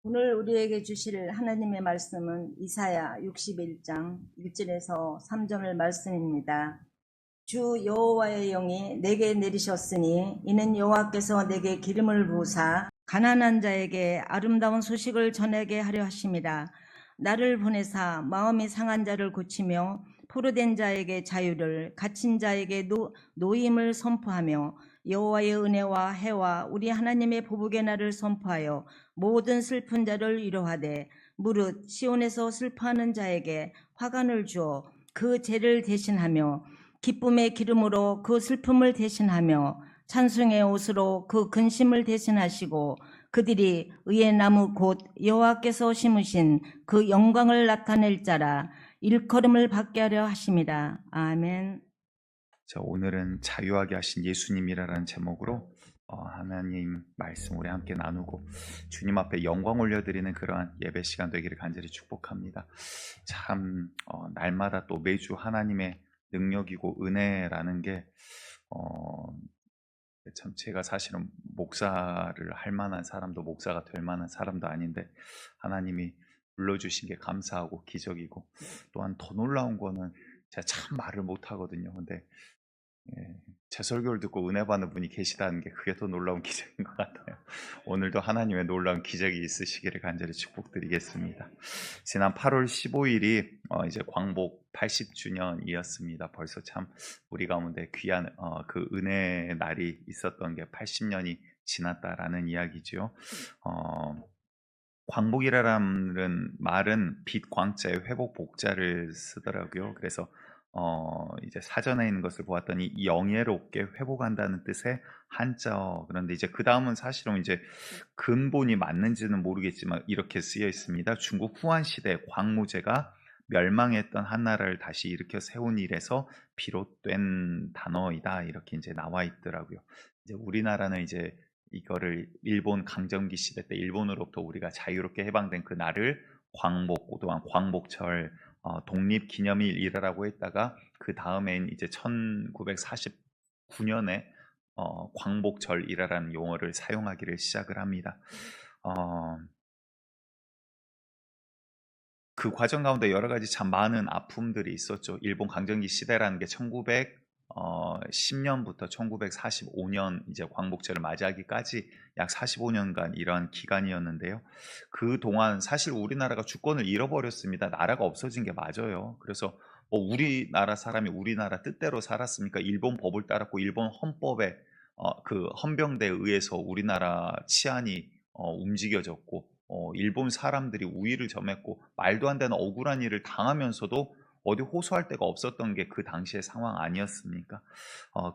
오늘 우리에게 주실 하나님의 말씀은 이사야 61장 1절에서 3절의 말씀입니다. 주 여호와의 영이 내게 내리셨으니 이는 여호와께서 내게 기름을 부으사 가난한 자에게 아름다운 소식을 전하게 하려 하심이라. 나를 보내사 마음이 상한 자를 고치며 포로된 자에게 자유를, 갇힌 자에게 노임을 선포하며 여호와의 은혜와 해와 우리 하나님의 보복의 날을 선포하여 모든 슬픈 자를 위로하되 무릇 시온에서 슬퍼하는 자에게 화관을 주어 그 죄를 대신하며 기쁨의 기름으로 그 슬픔을 대신하며 찬송의 옷으로 그 근심을 대신하시고 그들이 의의 나무 곧 여호와께서 심으신 그 영광을 나타낼 자라 일컬음을 받게 하려 하심이라. 아멘. 자, 오늘은 자유하게 하신 예수님이라는 제목으로 하나님 말씀 우리 함께 나누고 주님 앞에 영광 올려드리는 그러한 예배 시간 되기를 간절히 축복합니다. 참 날마다 또 매주 하나님의 능력이고 은혜라는 게 참 제가 사실은 목사를 할 만한 사람도 목사가 될 만한 사람도 아닌데 하나님이 불러주신 게 감사하고 기적이고, 또한 더 놀라운 거는 제가 참 말을 못하거든요. 근데 제 설교를 듣고 은혜 받는 분이 계시다는 게 그게 더 놀라운 기적인 것 같아요. 오늘도 하나님의 놀라운 기적이 있으시기를 간절히 축복드리겠습니다. 지난 8월 15일이 이제 광복 80주년이었습니다. 벌써 참 우리 가운데 귀한 그 은혜의 날이 있었던 게 80년이 지났다라는 이야기죠. 광복이라는 말은 빛 광자에 회복 복자를 쓰더라고요. 그래서 이제 사전에 있는 것을 보았더니 영예롭게 회복한다는 뜻의 한자어. 그런데 이제 그 다음은 사실은 이제 근본이 맞는지는 모르겠지만 이렇게 쓰여 있습니다. 중국 후한 시대 광무제가 멸망했던 한 나라를 다시 일으켜 세운 일에서 비롯된 단어이다, 이렇게 이제 나와 있더라고요. 이제 우리나라는 이제 이거를 일본 강점기 시대 때 일본으로부터 우리가 자유롭게 해방된 그 날을 광복, 또한 광복절, 독립기념일이라고 했다가 그 다음엔 이제 1949년에 광복절이라는 용어를 사용하기를 시작을 합니다. 그 과정 가운데 여러 가지 참 많은 아픔들이 있었죠. 일본 강점기 시대라는 게 1910년부터 1945년 이제 광복절을 맞이하기까지 약 45년간 이러한 기간이었는데요. 그 동안 사실 우리나라가 주권을 잃어버렸습니다. 나라가 없어진 게 맞아요. 그래서 우리나라 사람이 우리나라 뜻대로 살았습니까? 일본 법을 따랐고 일본 헌법에 그 헌병대에 의해서 우리나라 치안이 움직여졌고, 일본 사람들이 우위를 점했고 말도 안 되는 억울한 일을 당하면서도 어디 호소할 데가 없었던 게 그 당시의 상황 아니었습니까?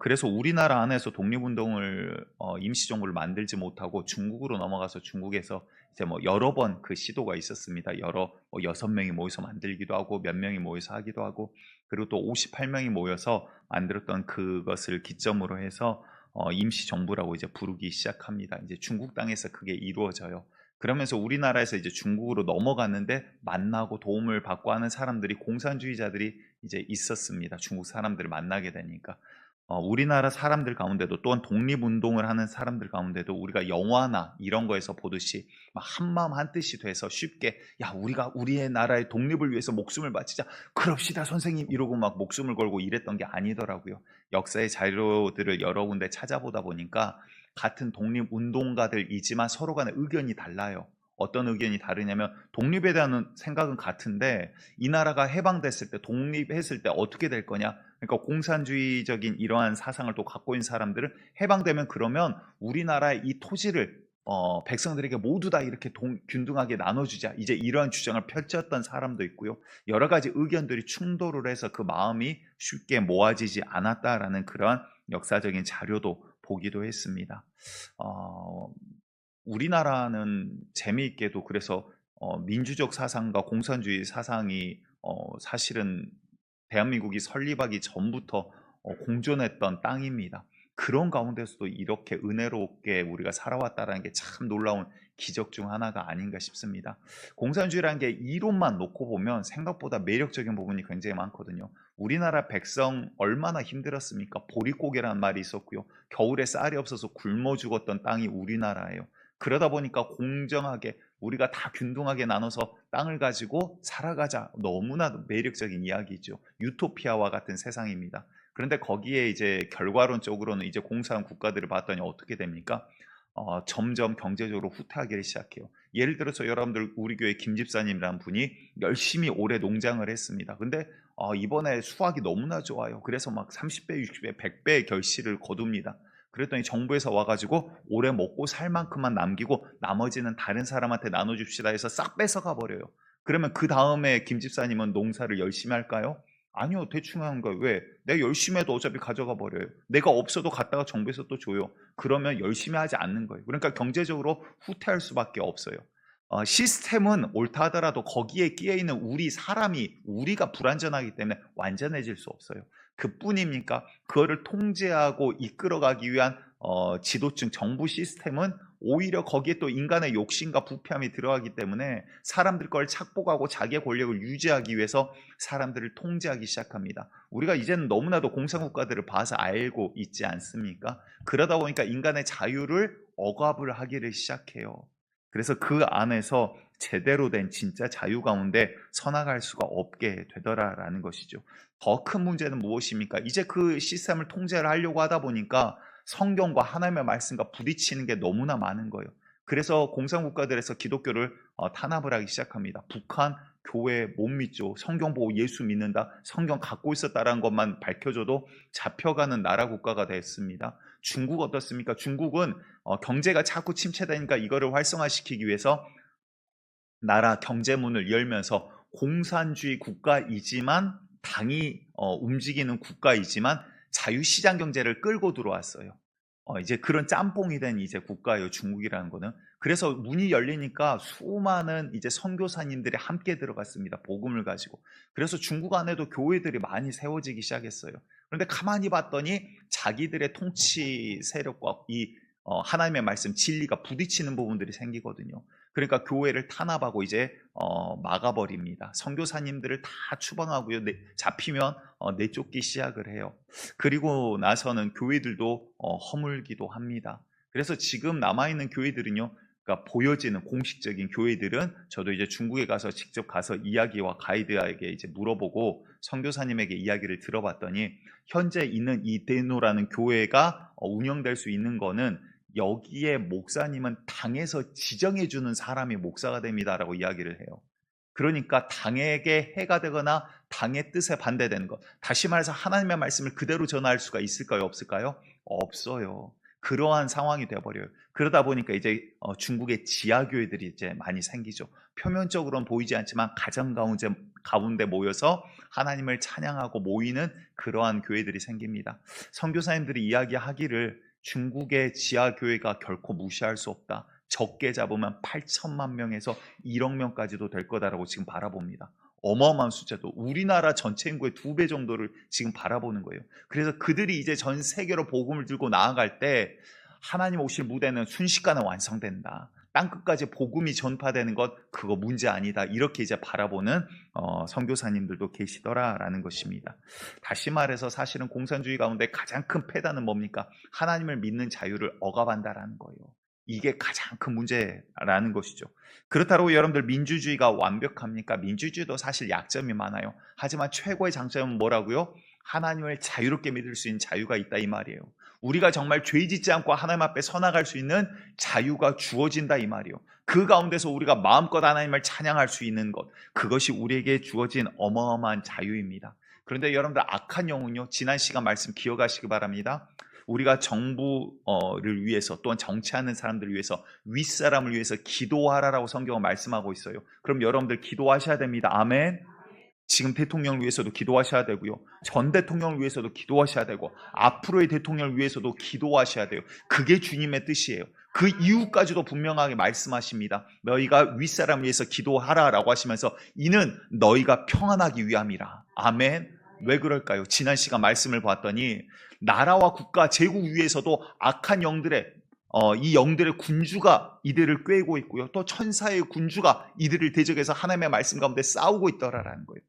그래서 우리나라 안에서 독립운동을 임시정부를 만들지 못하고 중국으로 넘어가서 중국에서 이제 여러 번 그 시도가 있었습니다. 6명이 모여서 만들기도 하고 몇 명이 모여서 하기도 하고, 그리고 또 58명이 모여서 만들었던 그것을 기점으로 해서 임시정부라고 이제 부르기 시작합니다. 이제 중국 땅에서 그게 이루어져요. 그러면서 우리나라에서 이제 중국으로 넘어갔는데 만나고 도움을 받고 하는 사람들이 공산주의자들이 이제 있었습니다. 중국 사람들을 만나게 되니까. 우리나라 사람들 가운데도, 또한 독립운동을 하는 사람들 가운데도 우리가 영화나 이런 거에서 보듯이 한마음 한뜻이 돼서 쉽게 우리가 우리의 나라의 독립을 위해서 목숨을 바치자, 그럽시다 선생님, 이러고 막 목숨을 걸고 이랬던 게 아니더라고요. 역사의 자료들을 여러 군데 찾아보다 보니까 같은 독립운동가들이지만 서로 간의 의견이 달라요. 어떤 의견이 다르냐면, 독립에 대한 생각은 같은데 이 나라가 해방됐을 때, 독립했을 때 어떻게 될 거냐, 그러니까 공산주의적인 이러한 사상을 또 갖고 있는 사람들은 해방되면 그러면 우리나라의 이 토지를 백성들에게 모두 다 이렇게 균등하게 나눠주자, 이제 이러한 주장을 펼쳤던 사람도 있고요. 여러 가지 의견들이 충돌을 해서 그 마음이 쉽게 모아지지 않았다라는 그러한 역사적인 자료도 보기도 했습니다. 우리나라는 재미있게도 그래서 민주적 사상과 공산주의 사상이 사실은 대한민국이 설립하기 전부터 공존했던 땅입니다. 그런 가운데서도 이렇게 은혜롭게 우리가 살아왔다는 게 참 놀라운 기적 중 하나가 아닌가 싶습니다. 공산주의라는 게 이론만 놓고 보면 생각보다 매력적인 부분이 굉장히 많거든요. 우리나라 백성 얼마나 힘들었습니까? 보릿고개라는 말이 있었고요. 겨울에 쌀이 없어서 굶어 죽었던 땅이 우리나라예요. 그러다 보니까 공정하게 우리가 다 균등하게 나눠서 땅을 가지고 살아가자. 너무나 매력적인 이야기죠. 유토피아와 같은 세상입니다. 그런데 거기에 이제 결과론적으로는 이제 공산 국가들을 봤더니 어떻게 됩니까? 점점 경제적으로 후퇴하기 시작해요. 예를 들어서 여러분들 우리 교회 김 집사님이라는 분이 열심히 올해 농장을 했습니다. 근데 이번에 수확이 너무나 좋아요. 그래서 막 30배, 60배, 100배의 결실을 거둡니다. 그랬더니 정부에서 와가지고 올해 먹고 살 만큼만 남기고 나머지는 다른 사람한테 나눠줍시다 해서 싹 뺏어가 버려요. 그러면 그 다음에 김 집사님은 농사를 열심히 할까요? 아니요, 대충 하는 거예요. 왜? 내가 열심히 해도 어차피 가져가 버려요. 내가 없어도 갖다가 정부에서 또 줘요. 그러면 열심히 하지 않는 거예요. 그러니까 경제적으로 후퇴할 수밖에 없어요. 시스템은 옳다 하더라도 거기에 끼어있는 우리 사람이 우리가 불완전하기 때문에 완전해질 수 없어요. 그뿐입니까? 그거를 통제하고 이끌어가기 위한 지도층 정부 시스템은 오히려 거기에 또 인간의 욕심과 부패함이 들어가기 때문에 사람들 걸 착복하고 자기의 권력을 유지하기 위해서 사람들을 통제하기 시작합니다. 우리가 이제는 너무나도 공산국가들을 봐서 알고 있지 않습니까? 그러다 보니까 인간의 자유를 억압을 하기를 시작해요. 그래서 그 안에서 제대로 된 진짜 자유 가운데 서나갈 수가 없게 되더라라는 것이죠. 더 큰 문제는 무엇입니까? 이제 그 시스템을 통제를 하려고 하다 보니까 성경과 하나님의 말씀과 부딪히는 게 너무나 많은 거예요. 그래서 공산국가들에서 기독교를 탄압을 하기 시작합니다. 북한 교회 못 믿죠. 성경 보고 예수 믿는다. 성경 갖고 있었다라는 것만 밝혀줘도 잡혀가는 나라 국가가 됐습니다. 중국 어떻습니까? 중국은 경제가 자꾸 침체되니까 이거를 활성화시키기 위해서 나라 경제문을 열면서 공산주의 국가이지만 당이 움직이는 국가이지만 자유시장 경제를 끌고 들어왔어요. 이제 그런 짬뽕이 된 이제 국가예요, 중국이라는 거는. 그래서 문이 열리니까 수많은 이제 선교사님들이 함께 들어갔습니다, 복음을 가지고. 그래서 중국 안에도 교회들이 많이 세워지기 시작했어요. 그런데 가만히 봤더니 자기들의 통치 세력과 이 하나님의 말씀 진리가 부딪히는 부분들이 생기거든요. 그러니까 교회를 탄압하고 이제 막아버립니다. 선교사님들을 다 추방하고요. 잡히면 내쫓기 시작을 해요. 그리고 나서는 교회들도 허물기도 합니다. 그래서 지금 남아있는 교회들은요, 그러니까 보여지는 공식적인 교회들은 저도 이제 중국에 가서 직접 가서 이야기와 가이드에게 이제 물어보고 선교사님에게 이야기를 들어봤더니 현재 있는 이 데노라는 교회가 운영될 수 있는 거는 여기에 목사님은 당에서 지정해주는 사람이 목사가 됩니다라고 이야기를 해요. 그러니까 당에게 해가 되거나 당의 뜻에 반대되는 것. 다시 말해서 하나님의 말씀을 그대로 전할 수가 있을까요? 없을까요? 없어요. 그러한 상황이 되어버려요. 그러다 보니까 이제 중국의 지하교회들이 이제 많이 생기죠. 표면적으로는 보이지 않지만 가정 가운데 모여서 하나님을 찬양하고 모이는 그러한 교회들이 생깁니다. 선교사님들이 이야기하기를 중국의 지하교회가 결코 무시할 수 없다. 적게 잡으면 8천만 명에서 1억 명까지도 될 거다라고 지금 바라봅니다. 어마어마한 숫자도 우리나라 전체 인구의 2배 정도를 지금 바라보는 거예요. 그래서 그들이 이제 전 세계로 복음을 들고 나아갈 때 하나님 오실 무대는 순식간에 완성된다. 땅끝까지 복음이 전파되는 것 그거 문제 아니다. 이렇게 이제 바라보는 선교사님들도 계시더라라는 것입니다. 다시 말해서 사실은 공산주의 가운데 가장 큰 폐단은 뭡니까? 하나님을 믿는 자유를 억압한다라는 거예요. 이게 가장 큰 문제라는 것이죠. 그렇다고 여러분들 민주주의가 완벽합니까? 민주주의도 사실 약점이 많아요. 하지만 최고의 장점은 뭐라고요? 하나님을 자유롭게 믿을 수 있는 자유가 있다 이 말이에요. 우리가 정말 죄 짓지 않고 하나님 앞에 서나갈 수 있는 자유가 주어진다 이 말이에요. 그 가운데서 우리가 마음껏 하나님을 찬양할 수 있는 것, 그것이 우리에게 주어진 어마어마한 자유입니다. 그런데 여러분들 악한 영은요, 지난 시간 말씀 기억하시기 바랍니다. 우리가 정부를 위해서 또한 정치하는 사람들을 위해서 윗사람을 위해서 기도하라라고 성경은 말씀하고 있어요. 그럼 여러분들 기도하셔야 됩니다. 아멘. 지금 대통령을 위해서도 기도하셔야 되고요. 전 대통령을 위해서도 기도하셔야 되고 앞으로의 대통령을 위해서도 기도하셔야 돼요. 그게 주님의 뜻이에요. 그 이후까지도 분명하게 말씀하십니다. 너희가 윗사람을 위해서 기도하라라고 하시면서 이는 너희가 평안하기 위함이라. 아멘. 왜 그럴까요? 지난 시간 말씀을 봤더니 나라와 국가, 제국 위에서도 악한 영들의 이 영들의 군주가 이들을 꾀고 있고요. 또 천사의 군주가 이들을 대적해서 하나님의 말씀 가운데 싸우고 있더라라는 거예요.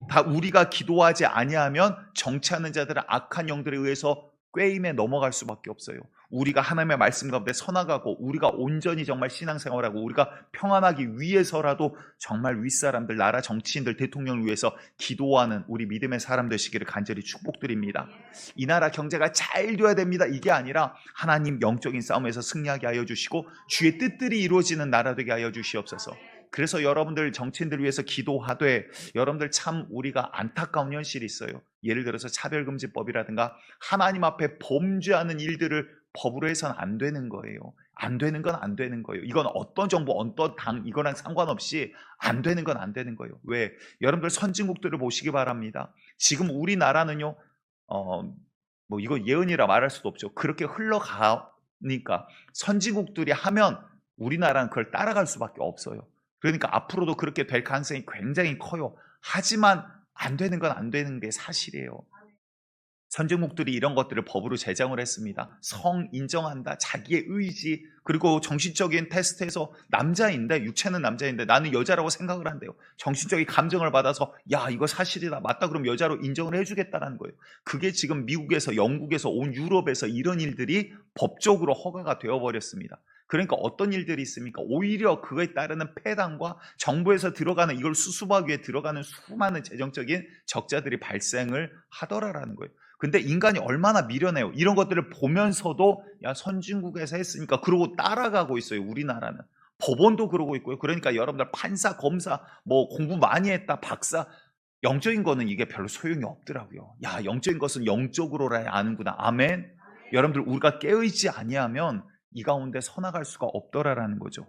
다 우리가 기도하지 아니하면 정치하는 자들은 악한 영들에 의해서 꾀임에 넘어갈 수밖에 없어요. 우리가 하나님의 말씀 가운데 서나가고 우리가 온전히 정말 신앙생활하고 우리가 평안하기 위해서라도 정말 윗사람들, 나라 정치인들, 대통령을 위해서 기도하는 우리 믿음의 사람 되시기를 간절히 축복드립니다. 이 나라 경제가 잘 돼야 됩니다. 이게 아니라 하나님 영적인 싸움에서 승리하게 하여 주시고 주의 뜻들이 이루어지는 나라 되게 하여 주시옵소서. 그래서 여러분들 정치인들 위해서 기도하되, 여러분들 참 우리가 안타까운 현실이 있어요. 예를 들어서 차별금지법이라든가 하나님 앞에 범죄하는 일들을 법으로 해서는 안 되는 거예요. 안 되는 건 안 되는 거예요. 이건 어떤 정부, 어떤 당, 이거랑 상관없이 안 되는 건 안 되는 거예요. 왜? 여러분들 선진국들을 보시기 바랍니다. 지금 우리나라는요, 이거 예언이라 말할 수도 없죠. 그렇게 흘러가니까 선진국들이 하면 우리나라는 그걸 따라갈 수밖에 없어요. 그러니까 앞으로도 그렇게 될 가능성이 굉장히 커요. 하지만 안 되는 건 안 되는 게 사실이에요. 선진국들이 이런 것들을 법으로 제정을 했습니다. 성 인정한다, 자기의 의지, 그리고 정신적인 테스트에서 남자인데, 육체는 남자인데 나는 여자라고 생각을 한대요. 정신적인 감정을 받아서 야, 이거 사실이다, 맞다, 그럼 여자로 인정을 해주겠다는 거예요. 그게 지금 미국에서, 영국에서, 온 유럽에서 이런 일들이 법적으로 허가가 되어버렸습니다. 그러니까 어떤 일들이 있습니까? 오히려 그거에 따르는 폐단과 정부에서 들어가는, 이걸 수습하기 위해 들어가는 수많은 재정적인 적자들이 발생을 하더라라는 거예요. 근데 인간이 얼마나 미련해요. 이런 것들을 보면서도 야, 선진국에서 했으니까 그러고 따라가고 있어요. 우리나라는 법원도 그러고 있고요. 그러니까 여러분들 판사, 검사, 공부 많이 했다, 박사, 영적인 거는 이게 별로 소용이 없더라고요. 야, 영적인 것은 영적으로라 아는구나. 아멘. 여러분들 우리가 깨어있지 아니하면 이 가운데 서나갈 수가 없더라라는 거죠.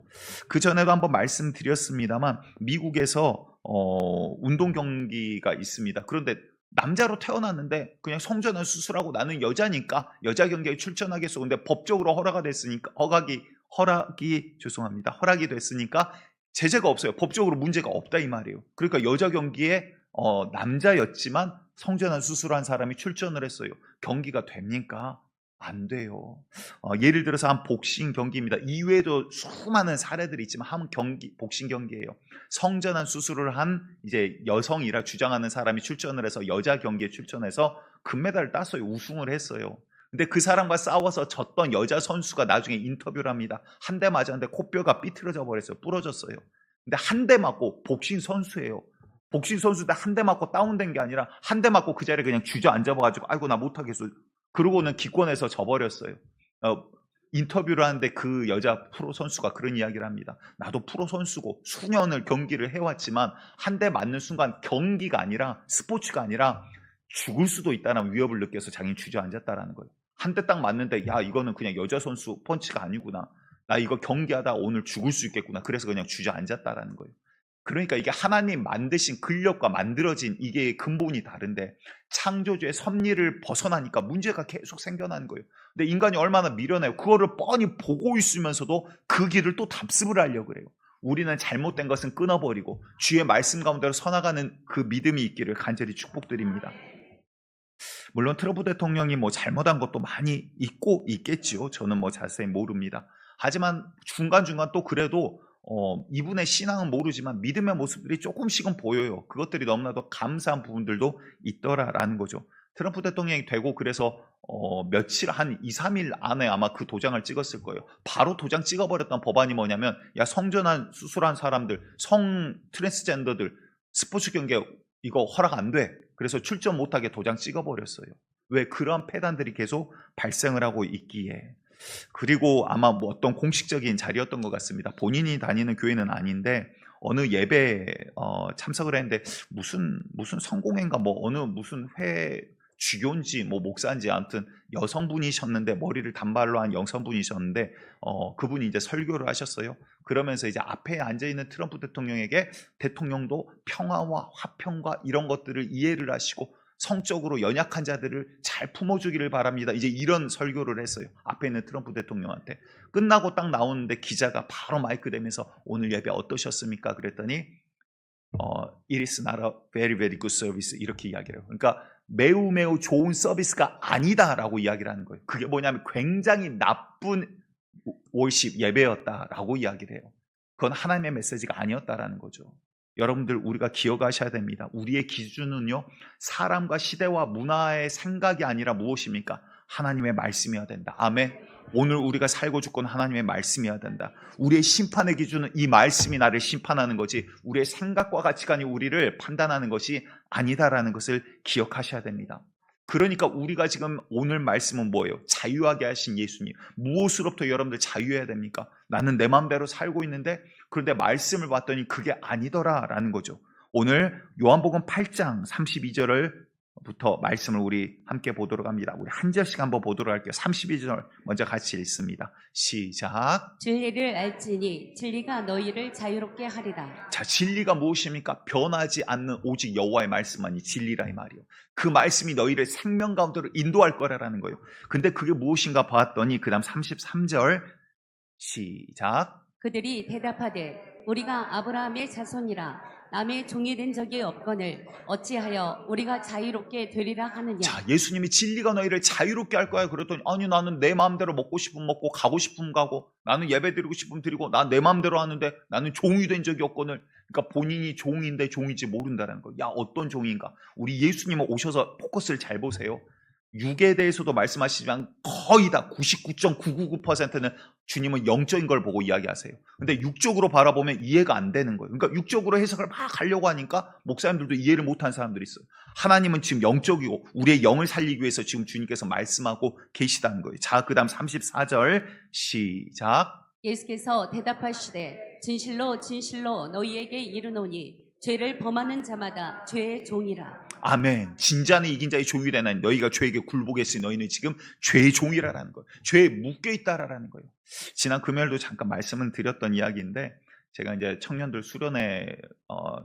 그 전에도 한번 말씀드렸습니다만 미국에서 운동 경기가 있습니다. 그런데 남자로 태어났는데 그냥 성전환 수술하고 나는 여자니까 여자 경기에 출전하겠어. 근데 법적으로 허락이 됐으니까, 허락이 됐으니까 제재가 없어요. 법적으로 문제가 없다 이 말이에요. 그러니까 여자 경기에 남자였지만 성전환 수술한 사람이 출전을 했어요. 경기가 됩니까? 안 돼요. 예를 들어서 한 복싱 경기입니다. 이외에도 수많은 사례들이 있지만 한 경기, 복싱 경기예요. 성전환 수술을 한 이제 여성이라 주장하는 사람이 출전을 해서 여자 경기에 출전해서 금메달을 땄어요. 우승을 했어요. 근데 그 사람과 싸워서 졌던 여자 선수가 나중에 인터뷰를 합니다. 한 대 맞았는데 코뼈가 삐뚤어져 버렸어요. 부러졌어요. 근데 한 대 맞고, 복싱 선수예요. 복싱 선수인데 한 대 맞고 다운된 게 아니라 한 대 맞고 그 자리에 그냥 주저앉아가지고 아이고 나 못하겠어. 그러고는 기권해서 져버렸어요. 인터뷰를 하는데 그 여자 프로 선수가 그런 이야기를 합니다. 나도 프로 선수고 수년을 경기를 해왔지만 한 대 맞는 순간 경기가 아니라, 스포츠가 아니라 죽을 수도 있다는 위협을 느껴서 자기는 주저앉았다라는 거예요. 한 대 딱 맞는데 야, 이거는 그냥 여자 선수 펀치가 아니구나. 나 이거 경기하다 오늘 죽을 수 있겠구나. 그래서 그냥 주저앉았다라는 거예요. 그러니까 이게 하나님 만드신 근력과 만들어진 이게 근본이 다른데 창조주의 섭리를 벗어나니까 문제가 계속 생겨나는 거예요. 근데 인간이 얼마나 미련해요. 그거를 뻔히 보고 있으면서도 그 길을 또 답습을 하려고 그래요. 우리는 잘못된 것은 끊어버리고 주의 말씀 가운데로 서나가는 그 믿음이 있기를 간절히 축복드립니다. 물론 트럼프 대통령이 잘못한 것도 많이 있고 있겠지요. 저는 자세히 모릅니다. 하지만 중간중간 또 그래도 이분의 신앙은 모르지만 믿음의 모습들이 조금씩은 보여요. 그것들이 너무나도 감사한 부분들도 있더라라는 거죠. 트럼프 대통령이 되고 그래서 며칠, 한 2, 3일 안에 아마 그 도장을 찍었을 거예요. 바로 도장 찍어버렸던 법안이 뭐냐면, 야, 성전환 수술한 사람들, 성 트랜스젠더들 스포츠 경기에 이거 허락 안 돼. 그래서 출전 못하게 도장 찍어버렸어요. 왜? 그런 폐단들이 계속 발생을 하고 있기에. 그리고 아마 어떤 공식적인 자리였던 것 같습니다. 본인이 다니는 교회는 아닌데 어느 예배에 참석을 했는데 무슨 성공회인가 어느 무슨 회 주교인지 목사인지 아무튼 여성분이셨는데, 머리를 단발로 한 여성분이셨는데 그분이 이제 설교를 하셨어요. 그러면서 이제 앞에 앉아있는 트럼프 대통령에게 대통령도 평화와 화평과 이런 것들을 이해를 하시고 성적으로 연약한 자들을 잘 품어주기를 바랍니다. 이제 이런 설교를 했어요. 앞에 있는 트럼프 대통령한테. 끝나고 딱 나오는데 기자가 바로 마이크 대면서 오늘 예배 어떠셨습니까? 그랬더니 It is not a very very good service 이렇게 이야기를 해요. 그러니까 매우 좋은 서비스가 아니다라고 이야기를 하는 거예요. 그게 뭐냐면 굉장히 나쁜 월십 예배였다라고 이야기를 해요. 그건 하나님의 메시지가 아니었다라는 거죠. 여러분들 우리가 기억하셔야 됩니다. 우리의 기준은요, 사람과 시대와 문화의 생각이 아니라 무엇입니까? 하나님의 말씀이어야 된다. 아멘. 오늘 우리가 살고 죽건 하나님의 말씀이어야 된다. 우리의 심판의 기준은 이 말씀이 나를 심판하는 거지 우리의 생각과 가치관이 우리를 판단하는 것이 아니다라는 것을 기억하셔야 됩니다. 그러니까 우리가 지금 오늘 말씀은 뭐예요? 자유하게 하신 예수님. 무엇으로부터 여러분들 자유해야 됩니까? 나는 내 마음대로 살고 있는데 그런데 말씀을 봤더니 그게 아니더라라는 거죠. 오늘 요한복음 8장 32절을 부터 말씀을 우리 함께 보도록 합니다. 우리 한 절씩 한번 보도록 할게요. 32절 먼저 같이 읽습니다. 시작. 진리를 알지니 진리가 너희를 자유롭게 하리라. 자, 진리가 무엇입니까? 변하지 않는 오직 여호와의 말씀만이 진리라 이 말이요. 그 말씀이 너희를 생명 가운데로 인도할 거라는 거예요. 근데 그게 무엇인가 봤더니 그 다음 33절 시작. 그들이 대답하되 우리가 아브라함의 자손이라 남의 종이 된 적이 없거늘 어찌하여 우리가 자유롭게 되리라 하느냐. 자, 예수님이 진리가 너희를 자유롭게 할 거야. 그랬더니 아니 나는 내 마음대로 먹고 싶으면 먹고 가고 싶으면 가고 나는 예배 드리고 싶으면 드리고 난 내 마음대로 하는데 나는 종이 된 적이 없거늘. 그러니까 본인이 종인데 종인지 모른다는 거야. 야, 어떤 종인가? 우리 예수님은 오셔서 포커스를 잘 보세요. 육에 대해서도 말씀하시지만 거의 다 99.999%는 주님은 영적인 걸 보고 이야기하세요. 근데 육적으로 바라보면 이해가 안 되는 거예요. 그러니까 육적으로 해석을 막 하려고 하니까 목사님들도 이해를 못하는 사람들이 있어요. 하나님은 지금 영적이고 우리의 영을 살리기 위해서 지금 주님께서 말씀하고 계시다는 거예요. 자, 그 다음 34절 시작. 예수께서 대답하시되 진실로 진실로 너희에게 이르노니 죄를 범하는 자마다 죄의 종이라. 아멘. 진자는 이긴 자의 종이 되나니 너희가 죄에게 굴복했으니 너희는 지금 죄의 종이라는 거예요. 죄에 묶여있다라는 거예요. 지난 금요일도 잠깐 말씀을 드렸던 이야기인데 제가 이제 청년들 수련회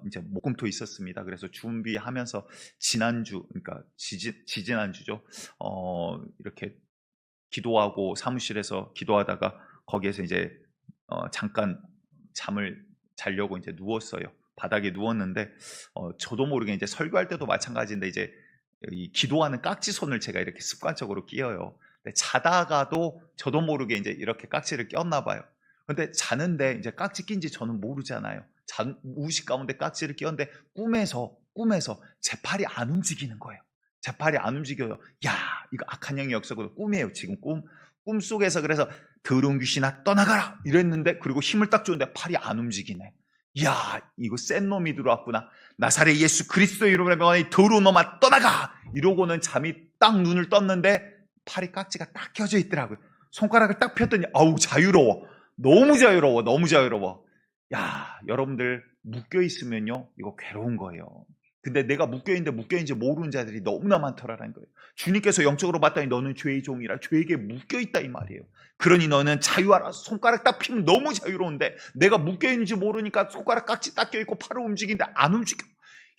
이제 목금토 있었습니다. 그래서 준비하면서 지난주 그러니까 지지난주죠. 이렇게 기도하고 사무실에서 기도하다가 거기에서 이제 잠깐 잠을 자려고 이제 누웠어요. 바닥에 누웠는데 저도 모르게 이제 설교할 때도 마찬가지인데 이제 이 기도하는 깍지손을 제가 이렇게 습관적으로 끼어요. 근데 자다가도 저도 모르게 이제 이렇게 깍지를 꼈나 봐요. 근데 자는데 이제 깍지 낀지 저는 모르잖아요. 무의식 가운데 깍지를 끼었는데 꿈에서 제 팔이 안 움직이는 거예요. 제 팔이 안 움직여요. 야, 이거 악한 영의 역사고 꿈이에요. 지금 꿈 속에서 그래서 더러운 귀신아 떠나가라 이랬는데 그리고 힘을 딱 줬는데 팔이 안 움직이네. 이야, 이거 센 놈이 들어왔구나. 나사렛 예수 그리스도 이름으로 명하니 더러운 놈아 떠나가! 이러고는 잠이 딱 눈을 떴는데 팔이 깍지가 딱 껴져 있더라고요. 손가락을 딱 폈더니 아우 자유로워. 너무 자유로워. 야, 여러분들 묶여 있으면요 이거 괴로운 거예요. 근데 내가 묶여있는지 모르는 자들이 너무나 많더라는 거예요. 주님께서 영적으로 봤더니 너는 죄의 종이라 죄에게 묶여있다 이 말이에요. 그러니 너는 자유하라. 손가락 딱 피면 너무 자유로운데 내가 묶여있는지 모르니까 손가락 깍지 딱 껴있고 팔을 움직이는데 안 움직여.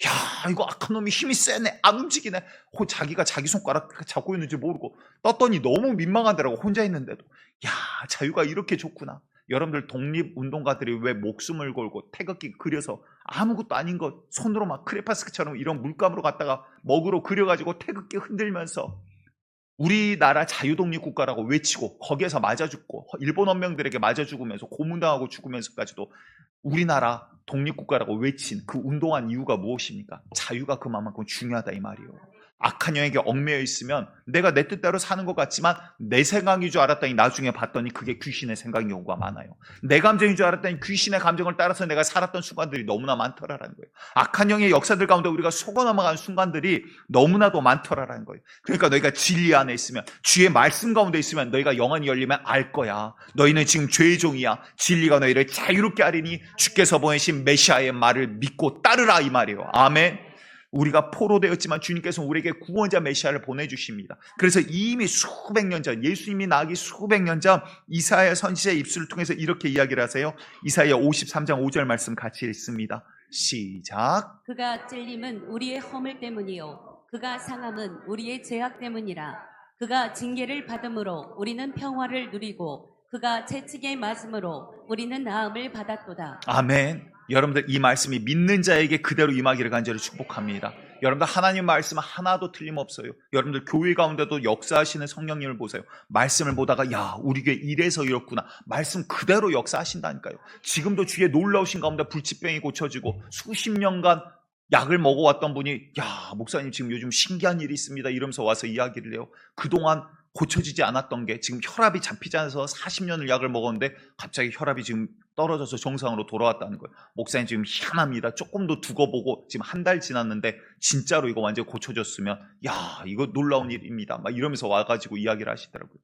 야, 이거 악한 놈이 힘이 세네. 안 움직이네. 자기가 자기 손가락 잡고 있는지 모르고 떴더니 너무 민망하더라고. 혼자 있는데도. 야, 자유가 이렇게 좋구나. 여러분들 독립운동가들이 왜 목숨을 걸고 태극기 그려서 아무것도 아닌 것 손으로 막 크레파스처럼 이런 물감으로 갖다가 먹으로 그려가지고 태극기 흔들면서 우리나라 자유독립국가라고 외치고 거기에서 맞아 죽고 일본 헌병들에게 맞아 죽으면서 고문당하고 죽으면서까지도 우리나라 독립국가라고 외친 그 운동한 이유가 무엇입니까? 자유가 그만큼 중요하다 이 말이에요. 악한 영에게 얽매여 있으면 내가 내 뜻대로 사는 것 같지만 내 생각인 줄 알았더니 나중에 봤더니 그게 귀신의 생각인 경우가 많아요. 내 감정인 줄 알았더니 귀신의 감정을 따라서 내가 살았던 순간들이 너무나 많더라라는 거예요. 악한 영의 역사들 가운데 우리가 속아 넘어가는 순간들이 너무나도 많더라라는 거예요. 그러니까 너희가 진리 안에 있으면 주의 말씀 가운데 있으면 너희가 영안이 열리면 알 거야. 너희는 지금 죄의 종이야. 진리가 너희를 자유롭게 하리니 주께서 보내신 메시아의 말을 믿고 따르라 이 말이에요. 아멘. 우리가 포로되었지만 주님께서 우리에게 구원자 메시아를 보내주십니다. 그래서 이미 수백 년 전, 예수님이 나기 수백 년 전 이사야 선지자의 입술을 통해서 이렇게 이야기를 하세요. 이사야 53장 5절 말씀 같이 읽습니다. 시작. 그가 찔림은 우리의 허물 때문이요 그가 상함은 우리의 죄악 때문이라. 그가 징계를 받음으로 우리는 평화를 누리고 그가 채찍에 맞음으로 우리는 나음을 받았도다. 아멘. 여러분들 이 말씀이 믿는 자에게 그대로 임하기를 간절히 축복합니다. 여러분들 하나님 말씀 하나도 틀림없어요. 여러분들 교회 가운데도 역사하시는 성령님을 보세요. 말씀을 보다가 야, 우리 교회 이래서 이렇구나. 말씀 그대로 역사하신다니까요. 지금도 주의 놀라우신 가운데 불치병이 고쳐지고 수십 년간 약을 먹어왔던 분이 야 목사님 지금 요즘 신기한 일이 있습니다 이러면서 와서 이야기를 해요. 그동안 고쳐지지 않았던 게 지금 혈압이 잡히지 않아서 40년을 약을 먹었는데 갑자기 혈압이 지금 떨어져서 정상으로 돌아왔다는 거예요. 목사님 지금 희한합니다. 조금 더 두고 보고 지금 한 달 지났는데 진짜로 이거 완전히 고쳐졌으면 야 이거 놀라운 일입니다 막 이러면서 와가지고 이야기를 하시더라고요.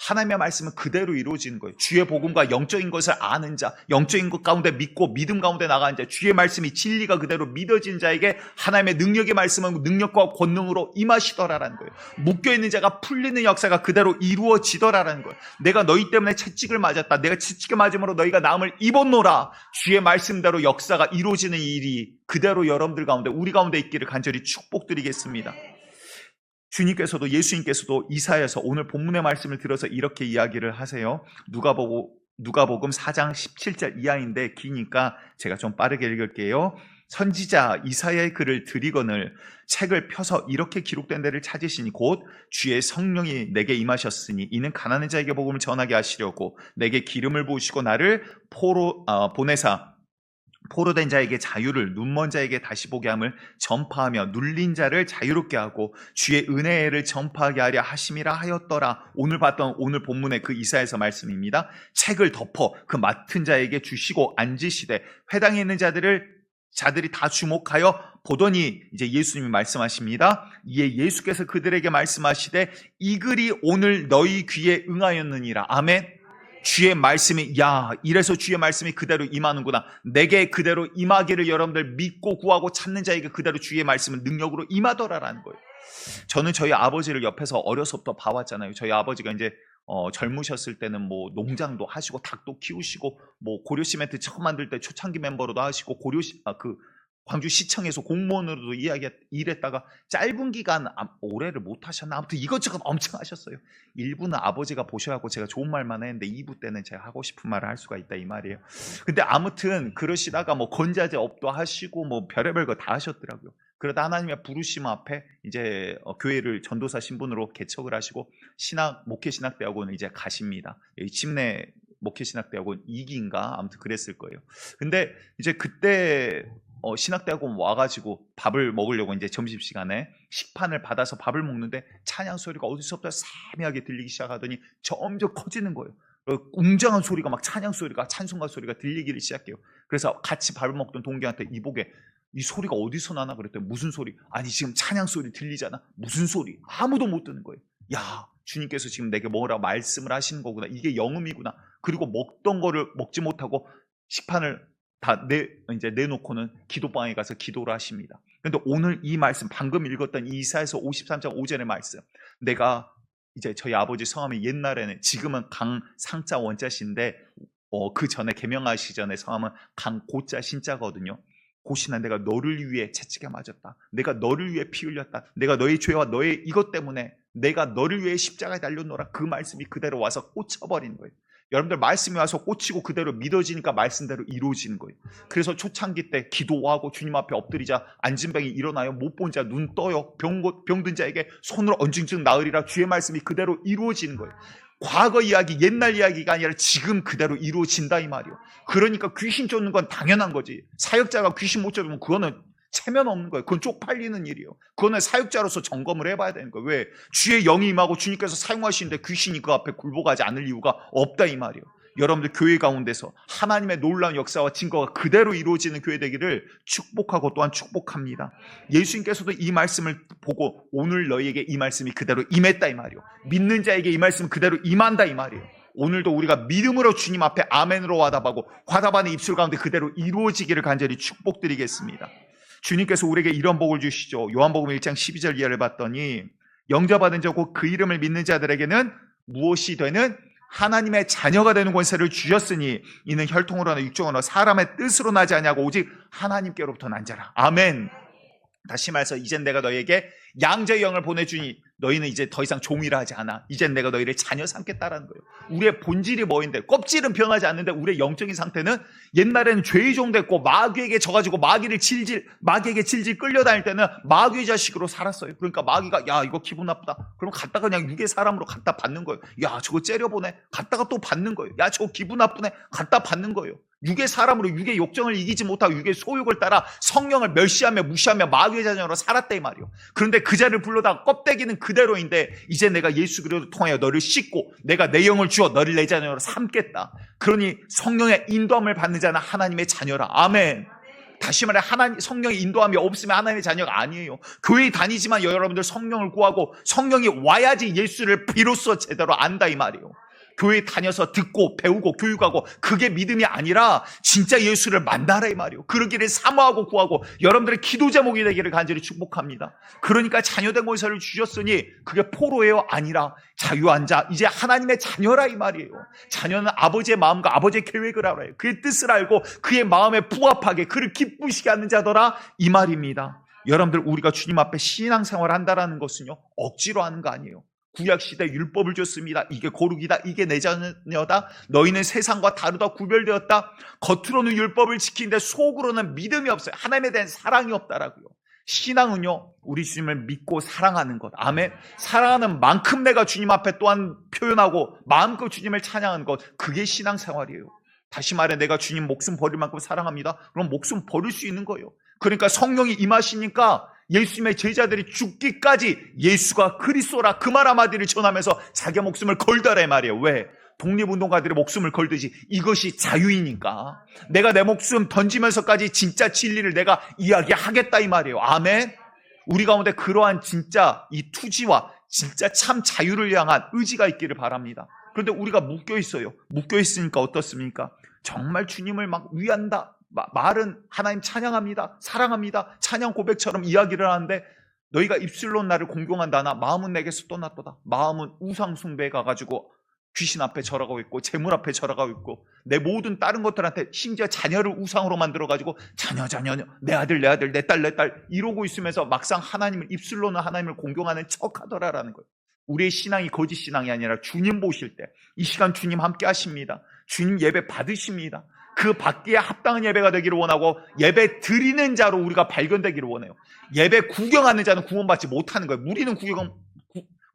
하나님의 말씀은 그대로 이루어지는 거예요. 주의 복음과 영적인 것을 아는 자, 영적인 것 가운데 믿고 믿음 가운데 나가는 자, 주의 말씀이 진리가 그대로 믿어진 자에게 하나님의 능력의 말씀은 능력과 권능으로 임하시더라라는 거예요. 묶여있는 자가 풀리는 역사가 그대로 이루어지더라라는 거예요. 내가 너희 때문에 채찍을 맞았다. 내가 채찍을 맞음으로 너희가 나음을 입었노라. 주의 말씀대로 역사가 이루어지는 일이 그대로 여러분들 가운데 우리 가운데 있기를 간절히 축복드리겠습니다. 주님께서도 예수님께서도 이사야서 오늘 본문의 말씀을 들어서 이렇게 이야기를 하세요. 누가복음 4장 17절 이하인데 기니까 제가 좀 빠르게 읽을게요. 선지자 이사야의 글을 드리거늘 책을 펴서 이렇게 기록된 데를 찾으시니 곧 주의 성령이 내게 임하셨으니 이는 가난한 자에게 복음을 전하게 하시려고 내게 기름을 부으시고 나를 보내사 포로된 자에게 자유를 눈먼 자에게 다시 보게 함을 전파하며 눌린 자를 자유롭게 하고 주의 은혜를 전파하게 하려 하심이라 하였더라. 오늘 봤던 오늘 본문의 그 이사야서 말씀입니다. 책을 덮어 그 맡은 자에게 주시고 앉으시되 회당에 있는 자들이 다 주목하여 보더니 이제 예수님이 말씀하십니다. 이에 예수께서 그들에게 말씀하시되 이 글이 오늘 너희 귀에 응하였느니라. 아멘. 주의 말씀이 이래서 주의 말씀이 그대로 임하는구나. 내게 그대로 임하기를 여러분들 믿고 구하고 찾는 자에게 그대로 주의 말씀은 능력으로 임하더라라는 거예요. 저는 저희 아버지를 옆에서 어려서부터 봐왔잖아요. 저희 아버지가 이제 젊으셨을 때는 뭐 농장도 하시고 닭도 키우시고 뭐 고려시멘트 처음 만들 때 초창기 멤버로도 하시고 광주시청에서 공무원으로도 일했다가 짧은 기간 올해를 못 하셨나 아무튼 이것저것 엄청 하셨어요. 1부는 아버지가 보셔갖고 제가 좋은 말만 했는데 2부 때는 제가 하고 싶은 말을 할 수가 있다 이 말이에요. 근데 아무튼 그러시다가 뭐 건자재 업도 하시고 뭐 별의별 거 다 하셨더라고요. 그러다 하나님의 부르심 앞에 이제 교회를 전도사 신분으로 개척을 하시고 목회신학대학원을 이제 가십니다. 침례 목회신학대학원 2기인가 아무튼 그랬을 거예요. 근데 이제 그때 신학대학원 와가지고 밥을 먹으려고 이제 점심시간에 식판을 받아서 밥을 먹는데 찬양 소리가 어디서부터 세미하게 들리기 시작하더니 점점 커지는 거예요. 웅장한 소리가 막 찬양 소리가 찬송가 소리가 들리기를 시작해요. 그래서 같이 밥을 먹던 동기한테 이보게 이 소리가 어디서 나나 그랬더니 무슨 소리? 아니 지금 찬양 소리 들리잖아. 무슨 소리? 아무도 못 듣는 거예요. 야 주님께서 지금 내게 뭐라고 말씀을 하시는 거구나. 이게 영음이구나. 그리고 먹던 거를 먹지 못하고 식판을 다 내놓고는 기도방에 가서 기도를 하십니다. 그런데 오늘 이 말씀 방금 읽었던 이사야서 53장 5절의 말씀 내가 이제 저희 아버지 성함이 옛날에는 지금은 강상자 원자신데 그 전에 개명하시기 전에 성함은 강고자 신자거든요. 고신아 내가 너를 위해 채찍에 맞았다. 내가 너를 위해 피 흘렸다. 내가 너의 죄와 너의 이것 때문에 내가 너를 위해 십자가에 달려노라. 그 말씀이 그대로 와서 꽂혀버린 거예요. 여러분들 말씀이 와서 꽂히고 그대로 믿어지니까 말씀대로 이루어지는 거예요. 그래서 초창기 때 기도하고 주님 앞에 엎드리자 앉은 병이 일어나요. 못 본 자 눈 떠요. 병든 자에게 손으로 언증증 나으리라. 주의 말씀이 그대로 이루어지는 거예요. 과거 이야기 옛날 이야기가 아니라 지금 그대로 이루어진다 이 말이에요. 그러니까 귀신 쫓는 건 당연한 거지. 사역자가 귀신 못 쫓으면 그거는 체면 없는 거예요. 그건 쪽팔리는 일이에요. 그거는 사역자로서 점검을 해봐야 되는 거예요. 왜? 주의 영이 임하고 주님께서 사용하시는데 귀신이 그 앞에 굴복하지 않을 이유가 없다 이 말이에요. 여러분들 교회 가운데서 하나님의 놀라운 역사와 증거가 그대로 이루어지는 교회 되기를 축복하고 또한 축복합니다. 예수님께서도 이 말씀을 보고 오늘 너희에게 이 말씀이 그대로 임했다 이 말이에요. 믿는 자에게 이 말씀은 그대로 임한다 이 말이에요. 오늘도 우리가 믿음으로 주님 앞에 아멘으로 화답하는 입술 가운데 그대로 이루어지기를 간절히 축복드리겠습니다. 주님께서 우리에게 이런 복을 주시죠. 요한복음 1장 12절 이하를 봤더니 영접받은 자고 그 이름을 믿는 자들에게는 무엇이 되는 하나님의 자녀가 되는 권세를 주셨으니 이는 혈통으로나 육정으로나 사람의 뜻으로 나지 아니하고 오직 하나님께로부터 난 자라. 아멘. 다시 말해서 이젠 내가 너에게 양자의 영을 보내주니 너희는 이제 더 이상 종이라 하지 않아. 이젠 내가 너희를 자녀 삼겠다라는 거예요. 우리의 본질이 뭐인데 껍질은 변하지 않는데 우리의 영적인 상태는 옛날에는 죄의 종 됐고 마귀에게 져가지고 마귀에게 질질 끌려다닐 때는 마귀의 자식으로 살았어요. 그러니까 마귀가 야 이거 기분 나쁘다. 그럼 갖다가 그냥 육의 사람으로 갖다 받는 거예요. 야 저거 째려보내. 갖다가 또 받는 거예요. 야 저거 기분 나쁘네. 갖다 받는 거예요. 육의 사람으로 육의 욕정을 이기지 못하고 육의 소욕을 따라 성령을 멸시하며 무시하며 마귀의 자녀로 살았다 이 말이요. 그런데 그 자를 불러다가 껍데기는 그대로인데 이제 내가 예수 그리스도를 통하여 너를 씻고 내가 내 영을 주어 너를 내 자녀로 삼겠다. 그러니 성령의 인도함을 받는 자는 하나님의 자녀라. 아멘. 다시 말해 성령의 인도함이 없으면 하나님의 자녀가 아니에요. 교회 다니지만 여러분들 성령을 구하고 성령이 와야지 예수를 비로소 제대로 안다 이 말이에요. 교회 다녀서 듣고 배우고 교육하고 그게 믿음이 아니라 진짜 예수를 만나라 이 말이에요. 그러기를 사모하고 구하고 여러분들의 기도 제목이 되기를 간절히 축복합니다. 그러니까 자녀된 모세를 주셨으니 그게 포로예요? 아니라 자유한 자, 이제 하나님의 자녀라 이 말이에요. 자녀는 아버지의 마음과 아버지의 계획을 알아요. 그의 뜻을 알고 그의 마음에 부합하게 그를 기쁘시게 하는 자더라 이 말입니다. 여러분들 우리가 주님 앞에 신앙생활을 한다는 것은요 억지로 하는 거 아니에요. 구약시대 율법을 줬습니다. 이게 거룩이다. 이게 내 자녀다. 너희는 세상과 다르다. 구별되었다. 겉으로는 율법을 지키는데 속으로는 믿음이 없어요. 하나님에 대한 사랑이 없다라고요. 신앙은요 우리 주님을 믿고 사랑하는 것. 아멘. 사랑하는 만큼 내가 주님 앞에 또한 표현하고 마음껏 주님을 찬양하는 것. 그게 신앙생활이에요. 다시 말해 내가 주님 목숨 버릴 만큼 사랑합니다. 그럼 목숨 버릴 수 있는 거예요. 그러니까 성령이 임하시니까 예수님의 제자들이 죽기까지 예수가 그리스도라 그 말 한마디를 전하면서 자기 목숨을 걸더라 말이에요. 왜? 독립운동가들이 목숨을 걸듯이 이것이 자유이니까 내가 내 목숨 던지면서까지 진짜 진리를 내가 이야기하겠다 이 말이에요. 아멘. 우리 가운데 그러한 진짜 이 투지와 진짜 참 자유를 향한 의지가 있기를 바랍니다. 그런데 우리가 묶여 있어요. 묶여 있으니까 어떻습니까? 정말 주님을 막 위한다. 말은 하나님 찬양합니다. 사랑합니다. 찬양 고백처럼 이야기를 하는데 너희가 입술로 나를 공경한다나 마음은 내게서 떠났도다. 마음은 우상 숭배에 가가지고 귀신 앞에 절하고 있고 재물 앞에 절하고 있고 내 모든 다른 것들한테 심지어 자녀를 우상으로 만들어가지고 자녀 내 아들 내 딸 이러고 있으면서 막상 하나님을 입술로는 하나님을 공경하는 척하더라라는 거예요. 우리의 신앙이 거짓 신앙이 아니라 주님 보실 때 이 시간 주님 함께 하십니다. 주님 예배 받으십니다. 그 받기에 합당한 예배가 되기를 원하고 예배 드리는 자로 우리가 발견되기를 원해요. 예배 구경하는 자는 구원받지 못하는 거예요. 우리는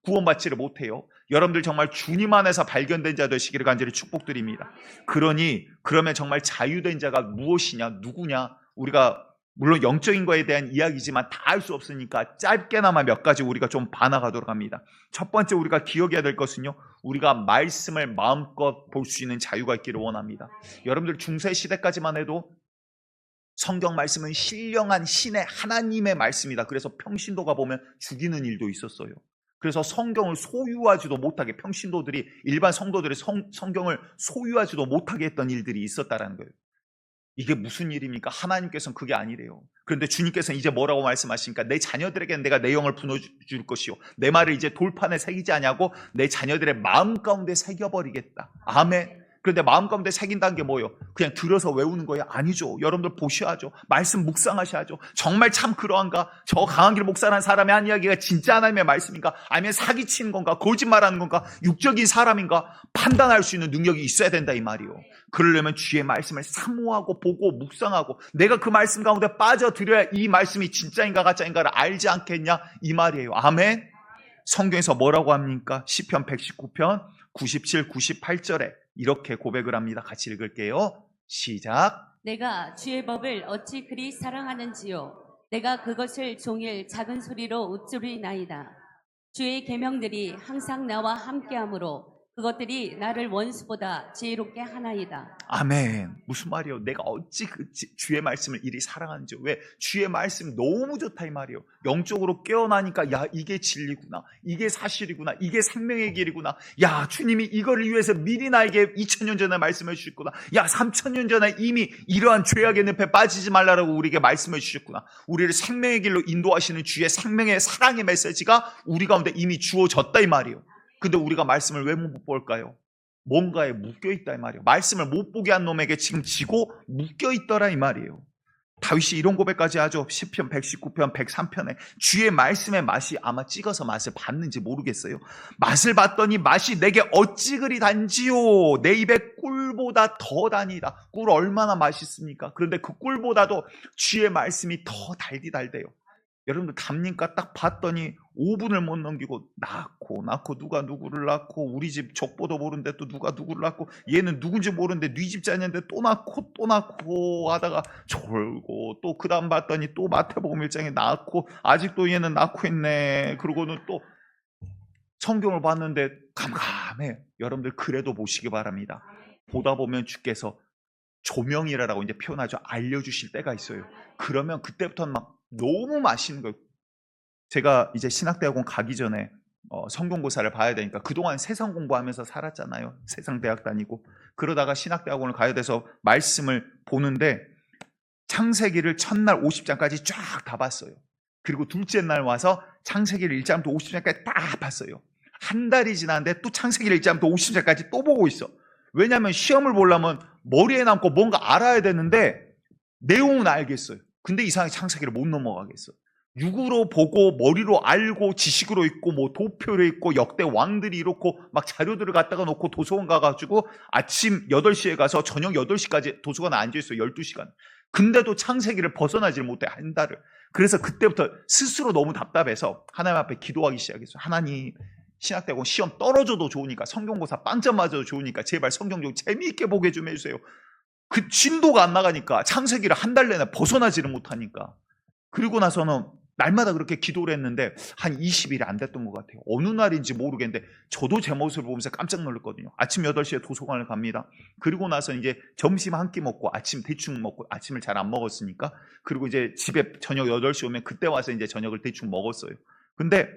구원받지를 못해요. 여러분들 정말 주님 안에서 발견된 자 되시기를 간절히 축복드립니다. 그러면 정말 자유된 자가 무엇이냐 누구냐 우리가 물론 영적인 거에 대한 이야기지만 다 알 수 없으니까 짧게나마 몇 가지 우리가 좀 반항하도록 합니다. 첫 번째 우리가 기억해야 될 것은요. 우리가 말씀을 마음껏 볼 수 있는 자유가 있기를 원합니다. 여러분들 중세 시대까지만 해도 성경 말씀은 신령한 신의 하나님의 말씀이다. 그래서 평신도가 보면 죽이는 일도 있었어요. 그래서 성경을 소유하지도 못하게 평신도들이 일반 성도들이 성경을 소유하지도 못하게 했던 일들이 있었다라는 거예요. 이게 무슨 일입니까? 하나님께서는 그게 아니래요. 그런데 주님께서는 이제 뭐라고 말씀하십니까? 내 자녀들에게는 내가 내 영을 부어줄 것이요 내 말을 이제 돌판에 새기지 아니하고 내 자녀들의 마음 가운데 새겨버리겠다. 아멘. 그런데 마음 가운데 새긴다는 게 뭐예요? 그냥 들어서 외우는 거예요? 아니죠. 여러분들 보셔야죠. 말씀 묵상하셔야죠. 정말 참 그러한가? 저 강한길 목사라는 사람의 한 이야기가 진짜 하나님의 말씀인가? 아니면 사기치는 건가? 거짓말하는 건가? 육적인 사람인가? 판단할 수 있는 능력이 있어야 된다 이 말이요. 그러려면 주의 말씀을 사모하고 보고 묵상하고 내가 그 말씀 가운데 빠져들어야 이 말씀이 진짜인가 가짜인가를 알지 않겠냐 이 말이에요. 아멘. 성경에서 뭐라고 합니까? 시편 119편 97, 98절에 이렇게 고백을 합니다. 같이 읽을게요. 시작. 내가 주의 법을 어찌 그리 사랑하는지요. 내가 그것을 종일 작은 소리로 우쭐이나이다. 주의 계명들이 항상 나와 함께하므로 그것들이 나를 원수보다 지혜롭게 하나이다. 아멘. 무슨 말이에요? 내가 어찌 주의 말씀을 이리 사랑하는지. 왜? 주의 말씀 너무 좋다 이 말이에요. 영적으로 깨어나니까 야 이게 진리구나. 이게 사실이구나. 이게 생명의 길이구나. 야 주님이 이거를 위해서 미리 나에게 2000년 전에 말씀해 주셨구나. 야 3000년 전에 이미 이러한 죄악의 늪에 빠지지 말라고 우리에게 말씀해 주셨구나. 우리를 생명의 길로 인도하시는 주의 생명의 사랑의 메시지가 우리 가운데 이미 주어졌다 이 말이에요. 근데 우리가 말씀을 왜 못 볼까요? 뭔가에 묶여있다 이 말이에요. 말씀을 못 보게 한 놈에게 지금 지고 묶여있더라 이 말이에요. 다윗이 이런 고백까지 하죠. 시편 119편 103편에 주의 말씀의 맛이 아마 찍어서 맛을 봤는지 모르겠어요. 맛을 봤더니 맛이 내게 어찌 그리 단지요. 내 입에 꿀보다 더 다니다. 꿀 얼마나 맛있습니까? 그런데 그 꿀보다도 주의 말씀이 더 달디달대요. 여러분들 답니까? 딱 봤더니 5분을 못 넘기고 낳고 누가 누구를 낳고 우리 집 족보도 모르는데 또 누가 누구를 낳고 얘는 누군지 모르는데 네 집 자녀인데 또 낳고 하다가 졸고 또 그 다음 봤더니 또 마태복음 1장에 낳고 아직도 얘는 낳고 있네. 그러고는 또 성경을 봤는데 감감해. 여러분들 그래도 보시기 바랍니다. 보다 보면 주께서 조명이라고 이제 표현하죠. 알려주실 때가 있어요. 그러면 그때부터는 막 너무 맛있는 거예요. 제가 이제 신학대학원 가기 전에 성경고사를 봐야 되니까 그동안 세상 공부하면서 살았잖아요. 세상 대학 다니고. 그러다가 신학대학원을 가야 돼서 말씀을 보는데 창세기를 첫날 50장까지 쫙 다 봤어요. 그리고 둘째 날 와서 창세기를 1장부터 50장까지 다 봤어요. 한 달이 지났는데 또 창세기를 1장부터 50장까지 또 보고 있어. 왜냐하면 시험을 보려면 머리에 남고 뭔가 알아야 되는데 내용은 알겠어요. 근데 이상하게 창세기를 못 넘어가겠어. 육으로 보고 머리로 알고 지식으로 있고 뭐 도표로 있고 역대 왕들이 이렇고 막 자료들을 갖다가 놓고 도서관 가가지고 아침 8시에 가서 저녁 8시까지 도서관에 앉아있어요. 12시간. 근데도 창세기를 벗어나질 못해, 한 달을. 그래서 그때부터 스스로 너무 답답해서 하나님 앞에 기도하기 시작했어요. 하나님, 신학대학원 시험 떨어져도 좋으니까, 성경고사 빵점 맞아도 좋으니까 제발 성경 좀 재미있게 보게 좀 해주세요. 그 진도가 안 나가니까 창세기를 한 달 내내 벗어나지를 못하니까. 그리고 나서는 날마다 그렇게 기도를 했는데 한 20일이 안 됐던 것 같아요. 어느 날인지 모르겠는데 저도 제 모습을 보면서 깜짝 놀랐거든요. 아침 8시에 도서관을 갑니다. 그리고 나서 이제 점심 한 끼 먹고 아침 대충 먹고, 아침을 잘 안 먹었으니까. 그리고 이제 집에 저녁 8시 오면 그때 와서 이제 저녁을 대충 먹었어요. 근데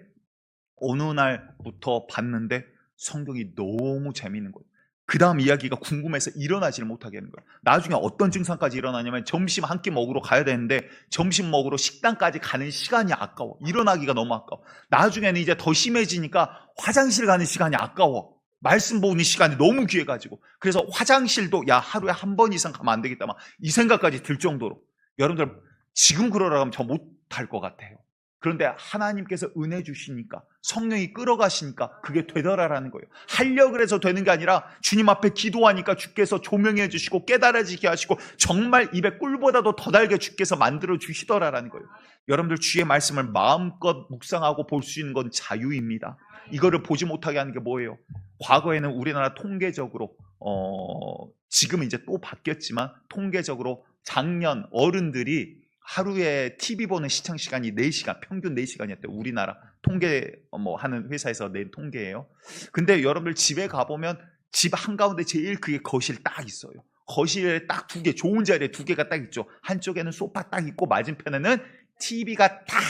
어느 날부터 봤는데 성경이 너무 재미있는 거예요. 그 다음 이야기가 궁금해서 일어나지를 못하게 하는 거예요. 나중에 어떤 증상까지 일어나냐면 점심 한 끼 먹으러 가야 되는데 점심 먹으러 식당까지 가는 시간이 아까워. 일어나기가 너무 아까워. 나중에는 이제 더 심해지니까 화장실 가는 시간이 아까워. 말씀 보는 시간이 너무 귀해가지고. 그래서 화장실도 야, 하루에 한 번 이상 가면 안 되겠다 막 이 생각까지 들 정도로. 여러분들 지금 그러라고 하면 저 못할 것 같아요. 그런데 하나님께서 은혜 주시니까, 성령이 끌어가시니까 그게 되더라라는 거예요. 하려고 해서 되는 게 아니라 주님 앞에 기도하니까 주께서 조명해 주시고 깨달아지게 하시고 정말 입에 꿀보다도 더 달게 주께서 만들어 주시더라라는 거예요. 여러분들 주의 말씀을 마음껏 묵상하고 볼 수 있는 건 자유입니다. 이거를 보지 못하게 하는 게 뭐예요? 과거에는 우리나라 통계적으로 지금은 이제 또 바뀌었지만 통계적으로 작년 어른들이 하루에 TV 보는 시청 시간이 4시간, 평균 4시간이었대요. 우리나라 통계 하는 회사에서 낸 통계예요. 근데 여러분들 집에 가보면 집 한가운데 제일 크게 거실 딱 있어요. 거실에 딱 2개, 좋은 자리에 2개가 딱 있죠. 한쪽에는 소파 딱 있고 맞은편에는 TV가 딱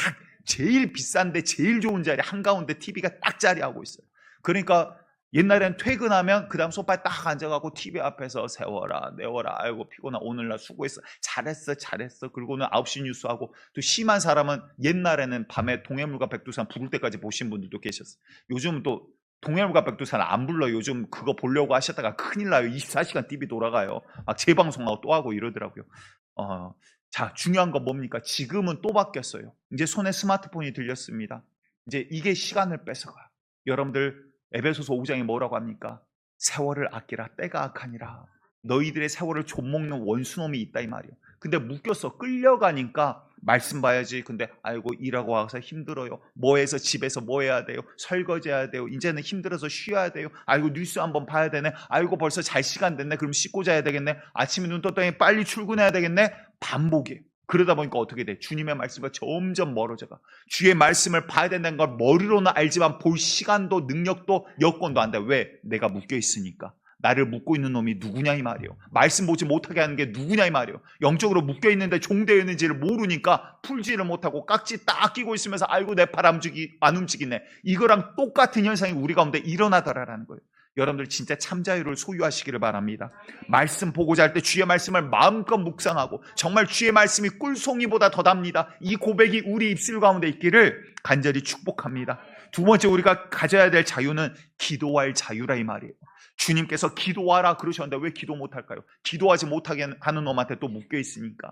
제일 비싼데 제일 좋은 자리 한가운데 TV가 딱 자리하고 있어요. 그러니까 옛날엔 퇴근하면 그 다음 소파에 딱 앉아가고 TV 앞에서 세워라 내워라, 아이고 피곤하, 오늘날 수고했어, 잘했어. 그리고는 9시 뉴스하고, 또 심한 사람은 옛날에는 밤에 동해물과 백두산 부를 때까지 보신 분들도 계셨어요. 요즘 또 동해물과 백두산 안 불러요. 요즘 그거 보려고 하셨다가 큰일 나요. 24시간 TV 돌아가요. 막 재방송하고 또 하고 이러더라고요. 자, 중요한 건 뭡니까? 지금은 또 바뀌었어요. 이제 손에 스마트폰이 들렸습니다. 이제 이게 시간을 뺏어가요. 여러분들 에베소서 5장에 뭐라고 합니까? 세월을 아끼라, 때가 악하니라. 너희들의 세월을 좀먹는 원수놈이 있다 이 말이에요. 근데 묶여서 끌려가니까 말씀 봐야지. 근데 아이고 일하고 와서 힘들어요. 뭐해서 집에서 뭐 해야 돼요? 설거지 해야 돼요. 이제는 힘들어서 쉬어야 돼요. 아이고 뉴스 한번 봐야 되네. 아이고 벌써 잘 시간 됐네. 그럼 씻고 자야 되겠네. 아침에 눈 떴더니 빨리 출근해야 되겠네. 반복이에요. 그러다 보니까 어떻게 돼? 주님의 말씀과 점점 멀어져가. 주의 말씀을 봐야 된다는 걸 머리로는 알지만 볼 시간도 능력도 여건도 안 돼. 왜? 내가 묶여 있으니까. 나를 묶고 있는 놈이 누구냐 이 말이에요. 말씀 보지 못하게 하는 게 누구냐 이 말이에요. 영적으로 묶여 있는데 종되어 있는지를 모르니까 풀지를 못하고 깍지 딱 끼고 있으면서 아이고 내 팔 안 움직이네. 이거랑 똑같은 현상이 우리 가운데 일어나더라라는 거예요. 여러분들 진짜 참 자유를 소유하시기를 바랍니다. 말씀 보고자 할 때 주의 말씀을 마음껏 묵상하고 정말 주의 말씀이 꿀송이보다 더 답니다. 이 고백이 우리 입술 가운데 있기를 간절히 축복합니다. 두 번째 우리가 가져야 될 자유는 기도할 자유라 이 말이에요. 주님께서 기도하라 그러셨는데 왜 기도 못할까요? 기도하지 못하게 하는 놈한테 또 묶여 있으니까.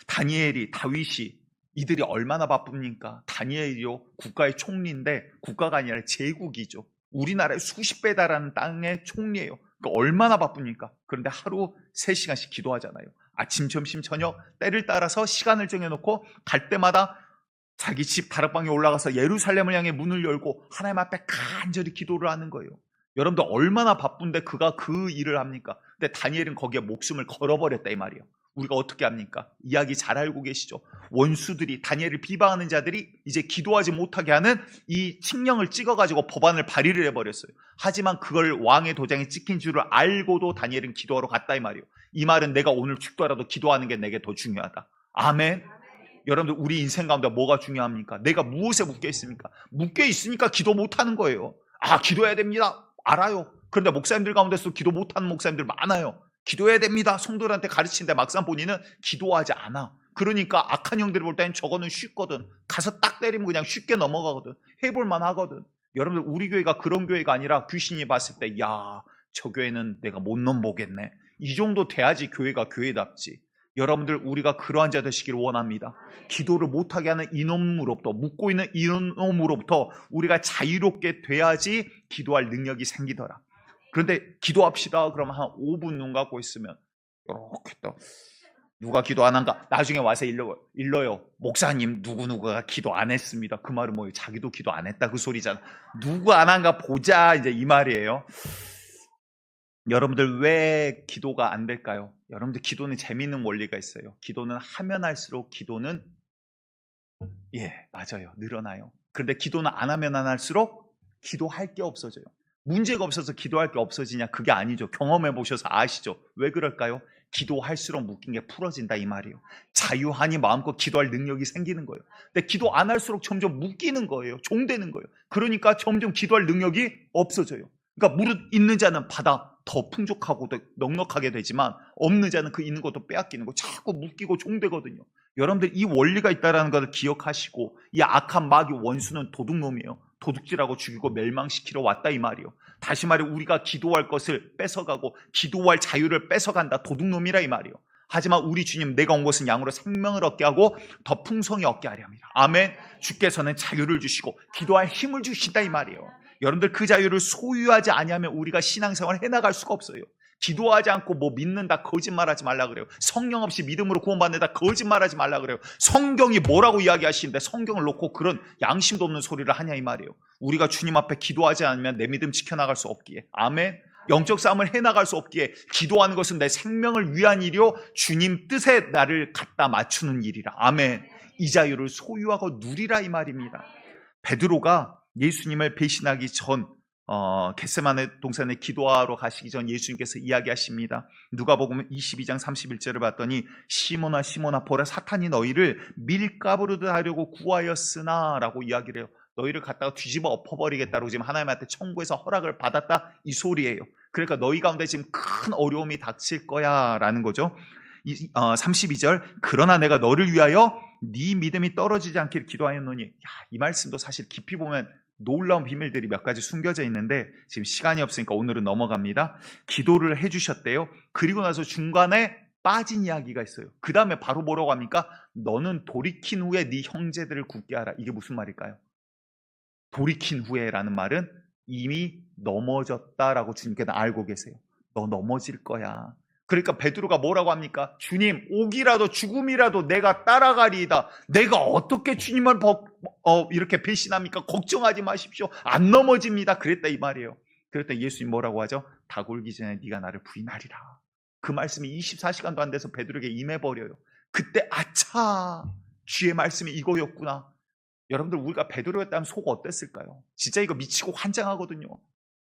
다니엘이, 다윗이 이들이 얼마나 바쁩니까? 다니엘이요 국가의 총리인데 국가가 아니라 제국이죠. 우리나라의 수십 배 달하는 땅의 총리예요. 그러니까 얼마나 바쁩니까? 그런데 하루 3시간씩 기도하잖아요. 아침, 점심, 저녁 때를 따라서 시간을 정해놓고 갈 때마다 자기 집 다락방에 올라가서 예루살렘을 향해 문을 열고 하나님 앞에 간절히 기도를 하는 거예요. 여러분들 얼마나 바쁜데 그가 그 일을 합니까? 근데 다니엘은 거기에 목숨을 걸어버렸다 이 말이에요. 우리가 어떻게 합니까? 이야기 잘 알고 계시죠? 원수들이, 다니엘을 비방하는 자들이 이제 기도하지 못하게 하는 이 칙령을 찍어가지고 법안을 발의를 해버렸어요. 하지만 그걸 왕의 도장에 찍힌 줄을 알고도 다니엘은 기도하러 갔다 이 말이에요. 이 말은 내가 오늘 죽더라도 기도하는 게 내게 더 중요하다. 아멘. 여러분들 우리 인생 가운데 뭐가 중요합니까? 내가 무엇에 묶여 있습니까? 묶여 있으니까 기도 못하는 거예요. 아, 기도해야 됩니다. 알아요. 그런데 목사님들 가운데서 기도 못하는 목사님들 많아요. 기도해야 됩니다. 성도들한테 가르치는데 막상 본인은 기도하지 않아. 그러니까 악한 형들이 볼 때는 저거는 쉽거든. 가서 딱 때리면 그냥 쉽게 넘어가거든. 해볼만 하거든. 여러분들 우리 교회가 그런 교회가 아니라 귀신이 봤을 때 야, 저 교회는 내가 못 넘보겠네. 이 정도 돼야지 교회가 교회답지. 여러분들 우리가 그러한 자 되시기를 원합니다. 기도를 못하게 하는 이놈으로부터, 묶고 있는 이놈으로부터 우리가 자유롭게 돼야지 기도할 능력이 생기더라. 그런데 기도합시다 그러면 한 5분 눈 감고 있으면 이렇게 또 누가 기도 안 한가? 나중에 와서 일러요. 목사님 누구누구가 기도 안 했습니다. 그 말은 뭐예요? 자기도 기도 안 했다 그 소리잖아. 누구 안 한가 보자 이제 이 말이에요. 여러분들 왜 기도가 안 될까요? 여러분들 기도는 재미있는 원리가 있어요. 기도는 하면 할수록 기도는 맞아요. 늘어나요. 그런데 기도는 안 하면 안 할수록 기도할 게 없어져요. 문제가 없어서 기도할 게 없어지냐? 그게 아니죠. 경험해 보셔서 아시죠? 왜 그럴까요? 기도할수록 묶인 게 풀어진다 이 말이에요. 자유하니 마음껏 기도할 능력이 생기는 거예요. 근데 기도 안 할수록 점점 묶이는 거예요. 종되는 거예요. 그러니까 점점 기도할 능력이 없어져요. 그러니까 무릇 있는 자는 받아 더 풍족하고 더 넉넉하게 되지만 없는 자는 그 있는 것도 빼앗기는 거, 자꾸 묶이고 종되거든요. 여러분들 이 원리가 있다는 것을 기억하시고, 이 악한 마귀 원수는 도둑놈이에요. 도둑질하고 죽이고 멸망시키러 왔다 이 말이에요. 다시 말해 우리가 기도할 것을 뺏어가고 기도할 자유를 뺏어간다. 도둑놈이라 이 말이에요. 하지만 우리 주님, 내가 온 것은 양으로 생명을 얻게 하고 더 풍성히 얻게 하려 합니다. 아멘. 주께서는 자유를 주시고 기도할 힘을 주신다 이 말이에요. 여러분들 그 자유를 소유하지 아니하면 우리가 신앙생활을 해나갈 수가 없어요. 기도하지 않고 뭐 믿는다 거짓말하지 말라 그래요. 성령 없이 믿음으로 구원받는다 거짓말하지 말라 그래요. 성경이 뭐라고 이야기하시는데 성경을 놓고 그런 양심도 없는 소리를 하냐 이 말이에요. 우리가 주님 앞에 기도하지 않으면 내 믿음 지켜나갈 수 없기에, 아멘. 영적 싸움을 해나갈 수 없기에 기도하는 것은 내 생명을 위한 일이요 주님 뜻에 나를 갖다 맞추는 일이라, 아멘. 이 자유를 소유하고 누리라 이 말입니다. 베드로가 예수님을 배신하기 전 겟세마네 동산에 기도하러 가시기 전 예수님께서 이야기하십니다. 누가복음 22장 31절을 봤더니 시몬아 시몬아 보라 사탄이 너희를 밀가부르듯 하려고 구하였으나 라고 이야기를 해요. 너희를 갖다가 뒤집어 엎어버리겠다고 지금 하나님한테 청구해서 허락을 받았다 이 소리예요. 그러니까 너희 가운데 지금 큰 어려움이 닥칠 거야 라는 거죠. 32절 그러나 내가 너를 위하여 네 믿음이 떨어지지 않기를 기도하였노니, 이 말씀도 사실 깊이 보면 놀라운 비밀들이 몇 가지 숨겨져 있는데 지금 시간이 없으니까 오늘은 넘어갑니다. 기도를 해주셨대요. 그리고 나서 중간에 빠진 이야기가 있어요. 그 다음에 바로 뭐라고 합니까? 너는 돌이킨 후에 네 형제들을 굳게 하라. 이게 무슨 말일까요? 돌이킨 후에라는 말은 이미 넘어졌다라고 주님께서 알고 계세요. 너 넘어질 거야. 그러니까 베드로가 뭐라고 합니까? 주님, 옥이라도 죽음이라도 내가 따라가리이다. 내가 어떻게 주님을 이렇게 배신합니까? 걱정하지 마십시오. 안 넘어집니다. 그랬다 이 말이에요. 그랬더니 예수님 뭐라고 하죠? 닭 울기 전에 네가 나를 부인하리라. 그 말씀이 24시간도 안 돼서 베드로에게 임해버려요. 그때 아차, 주의 말씀이 이거였구나. 여러분들 우리가 베드로였다면 속 어땠을까요? 진짜 이거 미치고 환장하거든요.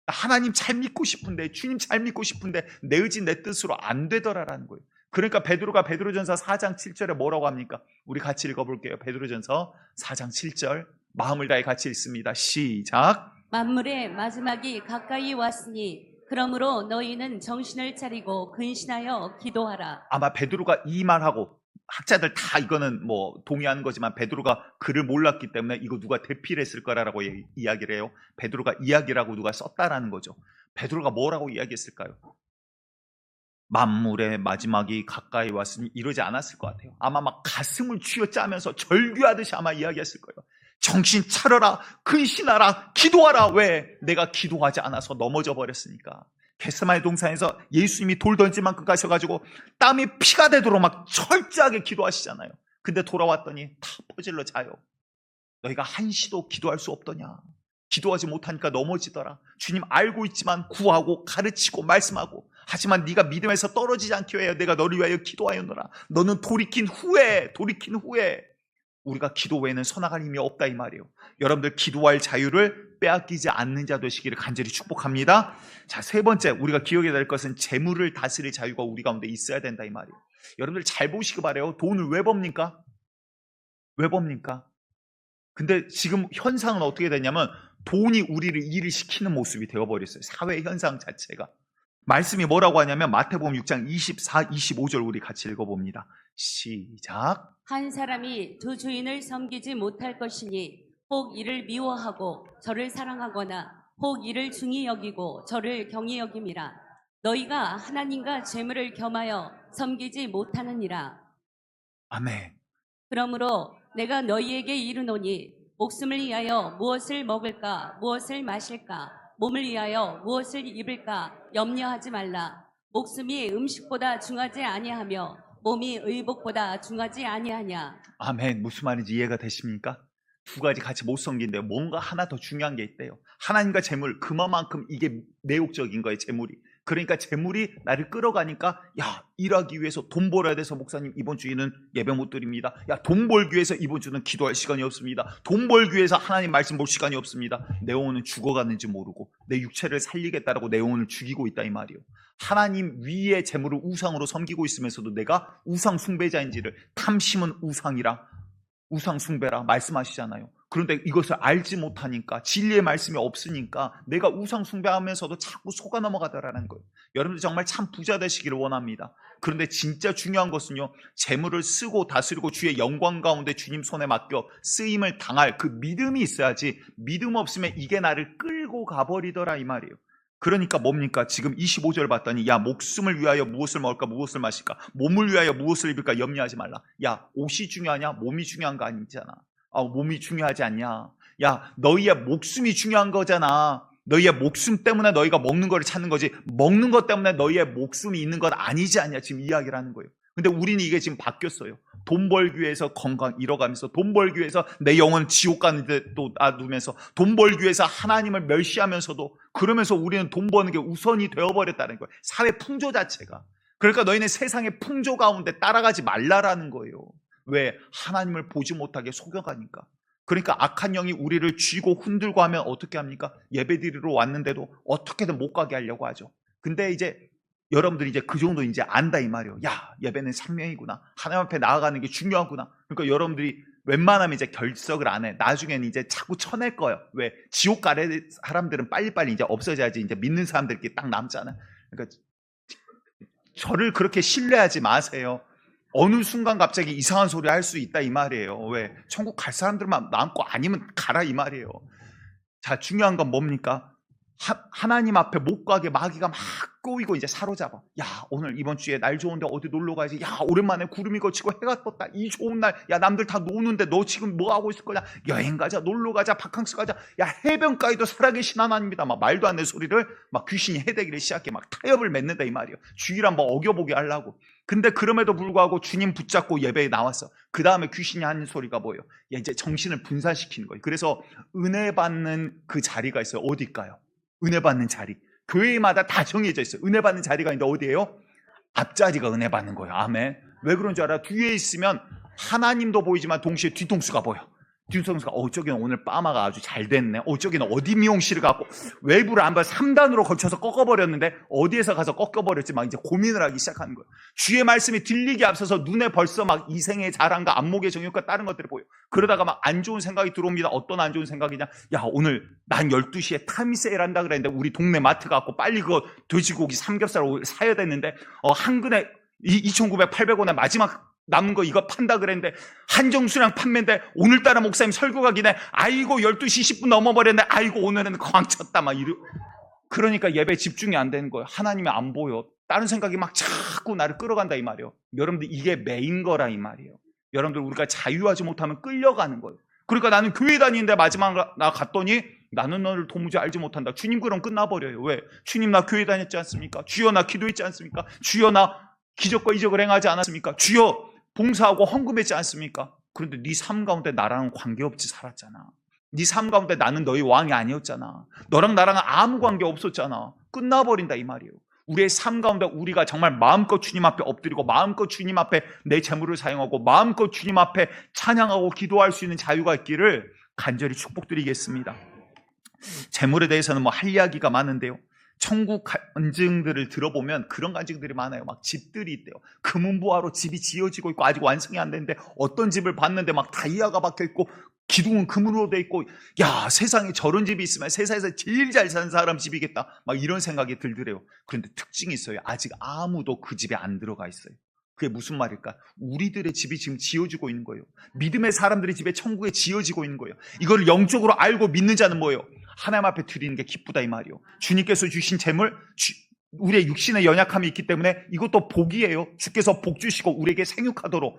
하나님 잘 믿고 싶은데, 주님 잘 믿고 싶은데 내 의지 내 뜻으로 안 되더라라는 거예요. 그러니까 베드로가 베드로전서 4장 7절에 뭐라고 합니까? 우리 같이 읽어볼게요. 베드로전서 4장 7절 마음을 다해 같이 읽습니다. 시작. 만물의 마지막이 가까이 왔으니 그러므로 너희는 정신을 차리고 근신하여 기도하라. 아마 베드로가 이 말하고, 학자들 다 이거는 뭐 동의하는 거지만 베드로가 글을 몰랐기 때문에 이거 누가 대필 했을 거라고 이야기를 해요. 베드로가 이야기라고 누가 썼다라는 거죠. 베드로가 뭐라고 이야기했을까요? 만물의 마지막이 가까이 왔으니 이러지 않았을 것 같아요. 아마 막 가슴을 쥐어짜면서 절규하듯이 아마 이야기했을 거예요. 정신 차려라, 근신하라, 기도하라. 왜? 내가 기도하지 않아서 넘어져 버렸으니까. 겟세마네 동산에서 예수님이 돌 던질 만큼 가셔가지고 땀이 피가 되도록 막 철저하게 기도하시잖아요. 근데 돌아왔더니 다 퍼질러 자요. 너희가 한시도 기도할 수 없더냐. 기도하지 못하니까 넘어지더라. 주님 알고 있지만 구하고 가르치고 말씀하고, 하지만 네가 믿음에서 떨어지지 않기 위하여 내가 너를 위하여 기도하였노라. 너는 돌이킨 후에 우리가 기도 외에는 서나갈 힘이 없다 이 말이에요. 여러분들 기도할 자유를 빼앗기지 않는 자 되시기를 간절히 축복합니다. 자, 세 번째 우리가 기억해야 될 것은 재물을 다스릴 자유가 우리 가운데 있어야 된다 이 말이에요. 여러분들 잘 보시기 바라요. 돈을 왜 법니까? 왜 법니까? 근데 지금 현상은 어떻게 되냐면 돈이 우리를 일을 시키는 모습이 되어버렸어요. 사회 현상 자체가. 말씀이 뭐라고 하냐면 마태복음 6장 24, 25절 우리 같이 읽어봅니다. 시작. 한 사람이 두 주인을 섬기지 못할 것이니 혹 이를 미워하고 저를 사랑하거나 혹 이를 중히 여기고 저를 경히 여김이라. 너희가 하나님과 재물을 겸하여 섬기지 못하느니라. 아멘. 그러므로 내가 너희에게 이르노니 목숨을 위하여 무엇을 먹을까 무엇을 마실까 몸을 위하여 무엇을 입을까 염려하지 말라. 목숨이 음식보다 중하지 아니하며 몸이 의복보다 중하지 아니하냐. 아멘. 무슨 말인지 이해가 되십니까? 두 가지 같이 못 섬긴데요. 뭔가 하나 더 중요한 게 있대요. 하나님과 재물, 그만큼 이게 매혹적인 거예요. 재물이. 그러니까 재물이 나를 끌어가니까, 야, 일하기 위해서 돈 벌어야 돼서 목사님 이번 주에는 예배 못 드립니다. 야, 돈 벌기 위해서 이번 주는 기도할 시간이 없습니다. 돈 벌기 위해서 하나님 말씀 볼 시간이 없습니다. 내 영혼은 죽어가는지 모르고 내 육체를 살리겠다라고 내 영혼을 죽이고 있다 이 말이에요. 하나님 위에 재물을 우상으로 섬기고 있으면서도 내가 우상 숭배자인지를, 탐심은 우상이라, 우상 숭배라 말씀하시잖아요. 그런데 이것을 알지 못하니까, 진리의 말씀이 없으니까 내가 우상 숭배하면서도 자꾸 속아 넘어가더라는 거예요. 여러분들 정말 참 부자 되시기를 원합니다. 그런데 진짜 중요한 것은요, 재물을 쓰고 다스리고 주의 영광 가운데 주님 손에 맡겨 쓰임을 당할 그 믿음이 있어야지, 믿음 없으면 이게 나를 끌고 가버리더라 이 말이에요. 그러니까 뭡니까? 지금 25절 봤더니, 야, 목숨을 위하여 무엇을 먹을까 무엇을 마실까, 몸을 위하여 무엇을 입을까 염려하지 말라. 야, 옷이 중요하냐? 몸이 중요한 거 아니잖아. 몸이 중요하지 않냐? 야, 너희의 목숨이 중요한 거잖아. 너희의 목숨 때문에 너희가 먹는 거를 찾는 거지, 먹는 것 때문에 너희의 목숨이 있는 건 아니지 않냐, 지금 이야기를 하는 거예요. 근데 우리는 이게 지금 바뀌었어요. 돈 벌기 위해서 건강 잃어가면서, 돈 벌기 위해서 내 영혼 지옥 가는데 또 놔두면서, 돈 벌기 위해서 하나님을 멸시하면서도, 그러면서 우리는 돈 버는 게 우선이 되어버렸다는 거예요. 사회 풍조 자체가. 그러니까 너희는 세상의 풍조 가운데 따라가지 말라라는 거예요. 왜? 하나님을 보지 못하게 속여가니까. 그러니까 악한 영이 우리를 쥐고 흔들고 하면 어떻게 합니까? 예배드리러 왔는데도 어떻게든 못 가게 하려고 하죠. 근데 이제 여러분들이 이제 그 정도 이제 안다 이 말이에요. 야, 예배는 생명이구나. 하나님 앞에 나아가는 게 중요하구나. 그러니까 여러분들이 웬만하면 이제 결석을 안 해. 나중에는 이제 자꾸 쳐낼 거예요. 왜? 지옥 가래 사람들은 빨리빨리 이제 없어져야지 이제 믿는 사람들끼리 딱 남잖아요. 그러니까 저를 그렇게 신뢰하지 마세요. 어느 순간 갑자기 이상한 소리 할 수 있다 이 말이에요. 왜? 천국 갈 사람들만 남고 아니면 가라 이 말이에요. 자, 중요한 건 뭡니까? 하나님 앞에 못 가게 마귀가 막 꼬이고 이제 사로잡아. 야, 오늘 이번 주에 날 좋은데 어디 놀러 가야지. 야, 오랜만에 구름이 걷히고 해가 떴다. 이 좋은 날. 야, 남들 다 노는데 너 지금 뭐 하고 있을 거냐? 여행 가자, 놀러 가자, 바캉스 가자. 야, 해변가에도 살아계신 하나님이다. 막 말도 안 되는 소리를 막 귀신이 해대기를 시작해. 막 타협을 맺는다 이 말이에요. 주의를 한번 어겨보게 하려고. 근데 그럼에도 불구하고 주님 붙잡고 예배에 나왔어. 그 다음에 귀신이 하는 소리가 뭐예요? 야, 이제 정신을 분산시키는 거예요. 그래서 은혜 받는 그 자리가 있어요. 어딜까요? 은혜 받는 자리. 교회마다 다 정해져 있어요. 은혜 받는 자리가 있는데 어디예요? 앞자리가 은혜 받는 거예요. 아멘. 왜 그런 줄 알아? 뒤에 있으면 하나님도 보이지만 동시에 뒤통수가 보여. 뒤통수가 저기는 오늘 빠마가 아주 잘 됐네. 저기는 어디 미용실을 갖고 외부를 안 봐 3단으로 걸쳐서 꺾어버렸는데 어디에서 가서 꺾여버렸지, 막 이제 고민을 하기 시작하는 거예요. 주의 말씀이 들리기 앞서서 눈에 벌써 막 이생의 자랑과 안목의 정욕과 다른 것들이 보여. 그러다가 막 안 좋은 생각이 들어옵니다. 어떤 안 좋은 생각이냐? 야, 오늘 난 12시에 타임세일 한다 그랬는데 우리 동네 마트 가고 빨리 그거 돼지고기 삼겹살 사야 되는데 한 근에 2,900-800원에 마지막 남은 거 이거 판다 그랬는데 한정수량 판매인데 오늘따라 목사님 설교가 기네. 아이고 12시 10분 넘어버렸네. 아이고 오늘은 광쳤다 막 이러. 그러니까 예배 집중이 안 되는 거예요. 하나님이 안 보여. 다른 생각이 막 자꾸 나를 끌어간다 이 말이에요. 여러분들 이게 매인 거라 이 말이에요. 여러분들 우리가 자유하지 못하면 끌려가는 거예요. 그러니까 나는 교회 다니는데 마지막 나 갔더니 나는 너를 도무지 알지 못한다. 주님 그럼 끝나버려요. 왜? 주님 나 교회 다녔지 않습니까? 주여 나 기도했지 않습니까? 주여 나 기적과 이적을 행하지 않았습니까? 주여 봉사하고 헌금했지 않습니까? 그런데 네 삶 가운데 나랑 관계없이 살았잖아. 네 삶 가운데 나는 너희 왕이 아니었잖아. 너랑 나랑 아무 관계 없었잖아. 끝나버린다 이 말이에요. 우리의 삶 가운데 우리가 정말 마음껏 주님 앞에 엎드리고 마음껏 주님 앞에 내 재물을 사용하고 마음껏 주님 앞에 찬양하고 기도할 수 있는 자유가 있기를 간절히 축복드리겠습니다. 재물에 대해서는 뭐 할 이야기가 많은데요. 천국 간증들을 들어보면 그런 간증들이 많아요. 막 집들이 있대요. 금은보화로 집이 지어지고 있고 아직 완성이 안 됐는데 어떤 집을 봤는데 막 다이아가 박혀 있고 기둥은 금으로 돼 있고, 야 세상에 저런 집이 있으면 세상에서 제일 잘 사는 사람 집이겠다, 막 이런 생각이 들더래요. 그런데 특징이 있어요. 아직 아무도 그 집에 안 들어가 있어요. 그게 무슨 말일까? 우리들의 집이 지금 지어지고 있는 거예요. 믿음의 사람들의 집에 천국에 지어지고 있는 거예요. 이걸 영적으로 알고 믿는 자는 뭐예요? 하나님 앞에 드리는 게 기쁘다 이 말이에요. 주님께서 주신 재물, 우리의 육신의 연약함이 있기 때문에 이것도 복이에요. 주께서 복 주시고 우리에게 생육하도록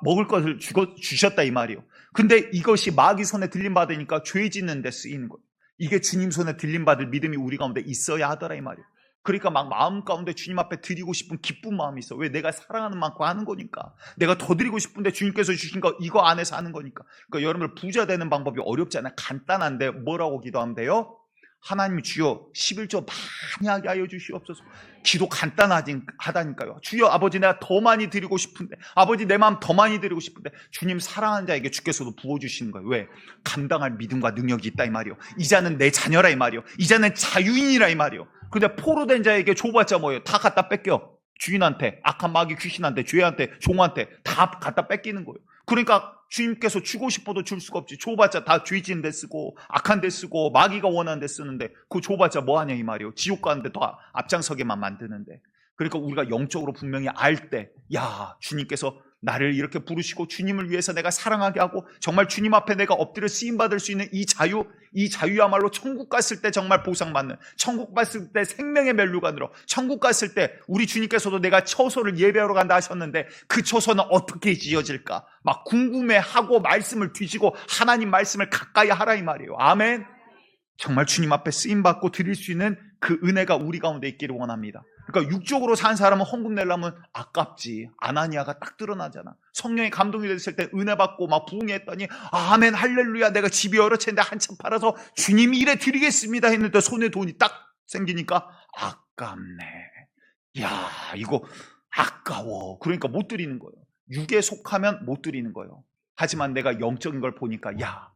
먹을 것을 주셨다 이 말이에요. 근데 이것이 마귀 손에 들림받으니까 죄 짓는 데 쓰이는 거예요. 이게 주님 손에 들림받을 믿음이 우리 가운데 있어야 하더라 이 말이에요. 그러니까 막 마음 가운데 주님 앞에 드리고 싶은 기쁜 마음이 있어. 왜? 내가 사랑하는 만큼 하는 거니까. 내가 더 드리고 싶은데 주님께서 주신 거 이거 안에서 하는 거니까. 그러니까 여러분들 부자 되는 방법이 어렵지 않아요. 간단한데 뭐라고 기도하면 돼요? 하나님 주여 11조 많이 하게 하여 주시옵소서. 기도 간단하다니까요. 주여 아버지 내가 더 많이 드리고 싶은데, 아버지 내 마음 더 많이 드리고 싶은데, 주님 사랑하는 자에게 주께서도 부어주시는 거예요. 왜? 감당할 믿음과 능력이 있다 이 말이요. 이자는 내 자녀라 이 말이요. 이자는 자유인이라 이 말이요. 근데 포로 된 자에게 줘봤자 뭐예요? 다 갖다 뺏겨. 주인한테, 악한 마귀 귀신한테, 죄한테, 종한테 다 갖다 뺏기는 거예요. 그러니까 주님께서 주고 싶어도 줄 수가 없지. 줘봤자 다 죄 짓는 데 쓰고 악한 데 쓰고 마귀가 원하는 데 쓰는데 그거 줘봤자 뭐하냐 이 말이에요. 지옥 가는데 더 앞장서게만 만드는데. 그러니까 우리가 영적으로 분명히 알 때, 야 주님께서 나를 이렇게 부르시고 주님을 위해서 내가 사랑하게 하고 정말 주님 앞에 내가 엎드려 쓰임받을 수 있는 이 자유야말로 천국 갔을 때 정말 보상받는, 천국 갔을 때 생명의 멸류가 늘어, 천국 갔을 때 우리 주님께서도 내가 처소를 예배하러 간다 하셨는데 그 처소는 어떻게 지어질까 막 궁금해하고 말씀을 뒤지고 하나님 말씀을 가까이 하라 이 말이에요. 아멘. 정말 주님 앞에 쓰임받고 드릴 수 있는 그 은혜가 우리 가운데 있기를 원합니다. 그러니까 육적으로 산 사람은 헌금 내려면 아깝지. 아나니아가 딱 드러나잖아. 성령의 감동이 됐을 때 은혜 받고 막 부흥했더니 아멘 할렐루야 내가 집이 여러 채인데 한참 팔아서 주님 일에 드리겠습니다 했는데 손에 돈이 딱 생기니까 아깝네. 야 이거 아까워. 그러니까 못 드리는 거예요. 육에 속하면 못 드리는 거예요. 하지만 내가 영적인 걸 보니까 야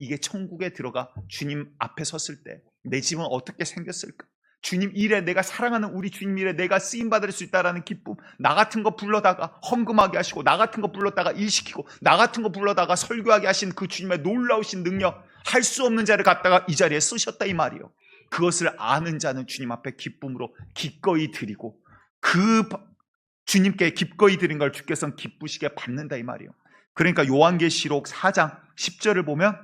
이게 천국에 들어가 주님 앞에 섰을 때 내 집은 어떻게 생겼을까? 주님 일에 내가 사랑하는 우리 주님 일에 내가 쓰임받을 수 있다라는 기쁨, 나 같은 거 불러다가 헌금하게 하시고 나 같은 거 불렀다가 일시키고 나 같은 거 불러다가 설교하게 하신 그 주님의 놀라우신 능력, 할 수 없는 자를 갖다가 이 자리에 쓰셨다 이 말이에요. 그것을 아는 자는 주님 앞에 기쁨으로 기꺼이 드리고 그 주님께 기꺼이 드린 걸 주께서는 기쁘시게 받는다 이 말이에요. 그러니까 요한계시록 4장 10절을 보면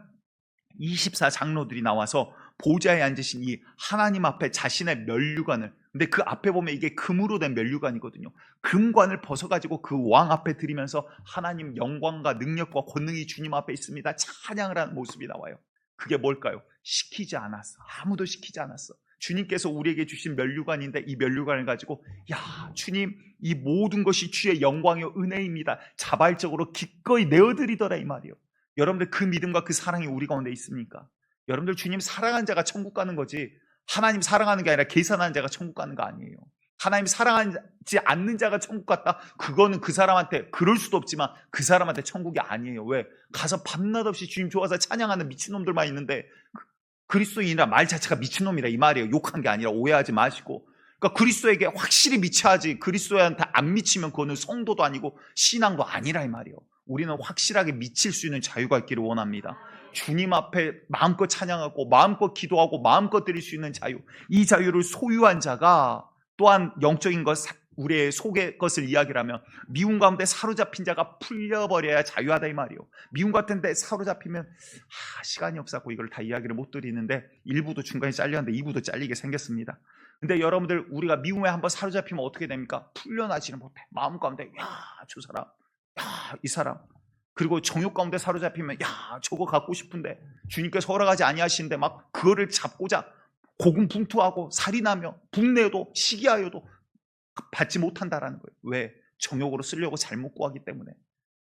24장로들이 나와서 보좌에 앉으신 이 하나님 앞에 자신의 면류관을, 근데 그 앞에 보면 이게 금으로 된 면류관이거든요. 금관을 벗어가지고 그 왕 앞에 드리면서 하나님 영광과 능력과 권능이 주님 앞에 있습니다 찬양을 하는 모습이 나와요. 그게 뭘까요? 시키지 않았어. 아무도 시키지 않았어. 주님께서 우리에게 주신 면류관인데 이 면류관을 가지고 야 주님 이 모든 것이 주의 영광이요 은혜입니다 자발적으로 기꺼이 내어드리더라 이 말이에요. 여러분들 그 믿음과 그 사랑이 우리 가운데 있습니까? 여러분들 주님 사랑하는 자가 천국 가는 거지 하나님 사랑하는 게 아니라 계산하는 자가 천국 가는 거 아니에요. 하나님 사랑하지 않는 자가 천국 갔다? 그거는 그 사람한테, 그럴 수도 없지만 그 사람한테 천국이 아니에요. 왜? 가서 밤낮 없이 주님 좋아서 찬양하는 미친놈들만 있는데 그리스도인이라 말 자체가 미친놈이다 이 말이에요. 욕한 게 아니라 오해하지 마시고, 그러니까 그리스도에게 확실히 미쳐야지 그리스도한테 안 미치면 그거는 성도도 아니고 신앙도 아니라 이 말이에요. 우리는 확실하게 미칠 수 있는 자유가 있기를 원합니다. 주님 앞에 마음껏 찬양하고 마음껏 기도하고 마음껏 드릴 수 있는 자유, 이 자유를 소유한 자가 또한 영적인 것, 우리의 속의 것을 이야기를 하면 미움 가운데 사로잡힌 자가 풀려버려야 자유하다 이 말이에요. 미움 같은 데 사로잡히면 시간이 없어서 이걸 다 이야기를 못 드리는데 1부도 중간에 잘렸는데 2부도 잘리게 생겼습니다. 근데 여러분들 우리가 미움에 한번 사로잡히면 어떻게 됩니까? 풀려나지는 못해. 마음 가운데 야 저 사람, 야 이 사람. 그리고 정욕 가운데 사로잡히면 야 저거 갖고 싶은데 주님께서 허락하지 아니하시는데 막 그거를 잡고자 고군분투하고 살인하며 분내도 시기하여도 받지 못한다라는 거예요. 왜? 정욕으로 쓰려고 잘못 구하기 때문에.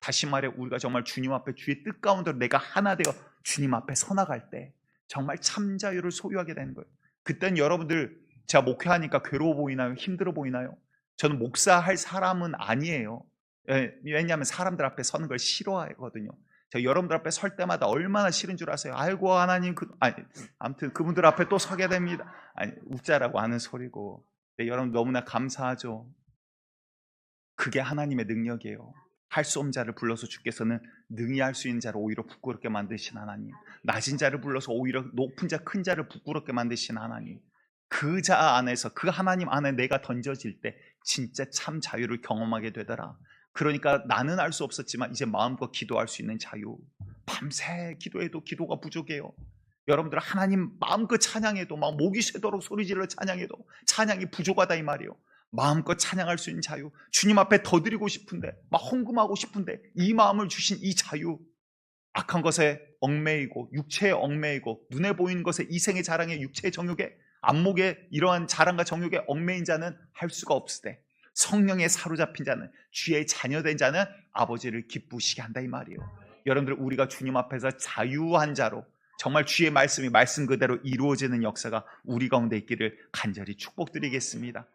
다시 말해 우리가 정말 주님 앞에 주의 뜻 가운데로 내가 하나 되어 주님 앞에 서나갈 때 정말 참 자유를 소유하게 되는 거예요. 그때는 여러분들 제가 목회하니까 괴로워 보이나요? 힘들어 보이나요? 저는 목사할 사람은 아니에요. 왜냐하면 사람들 앞에 서는 걸 싫어하거든요. 제가 여러분들 앞에 설 때마다 얼마나 싫은 줄 아세요? 아이고 하나님 아무튼 그분들 앞에 또 서게 됩니다. 웃자라고 하는 소리고. 여러분 너무나 감사하죠. 그게 하나님의 능력이에요. 할 수 없는 자를 불러서 주께서는 능히 할 수 있는 자를 오히려 부끄럽게 만드신 하나님, 낮은 자를 불러서 오히려 높은 자, 큰 자를 부끄럽게 만드신 하나님, 그 자 안에서 그 하나님 안에 내가 던져질 때 진짜 참 자유를 경험하게 되더라. 그러니까 나는 알 수 없었지만 이제 마음껏 기도할 수 있는 자유. 밤새 기도해도 기도가 부족해요. 여러분들 하나님 마음껏 찬양해도 막 목이 새도록 소리질러 찬양해도 찬양이 부족하다 이 말이에요. 마음껏 찬양할 수 있는 자유, 주님 앞에 더 드리고 싶은데 막 헌금하고 싶은데 이 마음을 주신 이 자유, 악한 것에 얽매이고 육체에 얽매이고 눈에 보이는 것에 이생의 자랑에 육체의 정욕에 안목에 이러한 자랑과 정욕에 얽매인 자는 할 수가 없으되 성령에 사로잡힌 자는 주의 자녀된 자는 아버지를 기쁘시게 한다 이 말이에요. 여러분들 우리가 주님 앞에서 자유한 자로 정말 주의 말씀이 말씀 그대로 이루어지는 역사가 우리 가운데 있기를 간절히 축복드리겠습니다.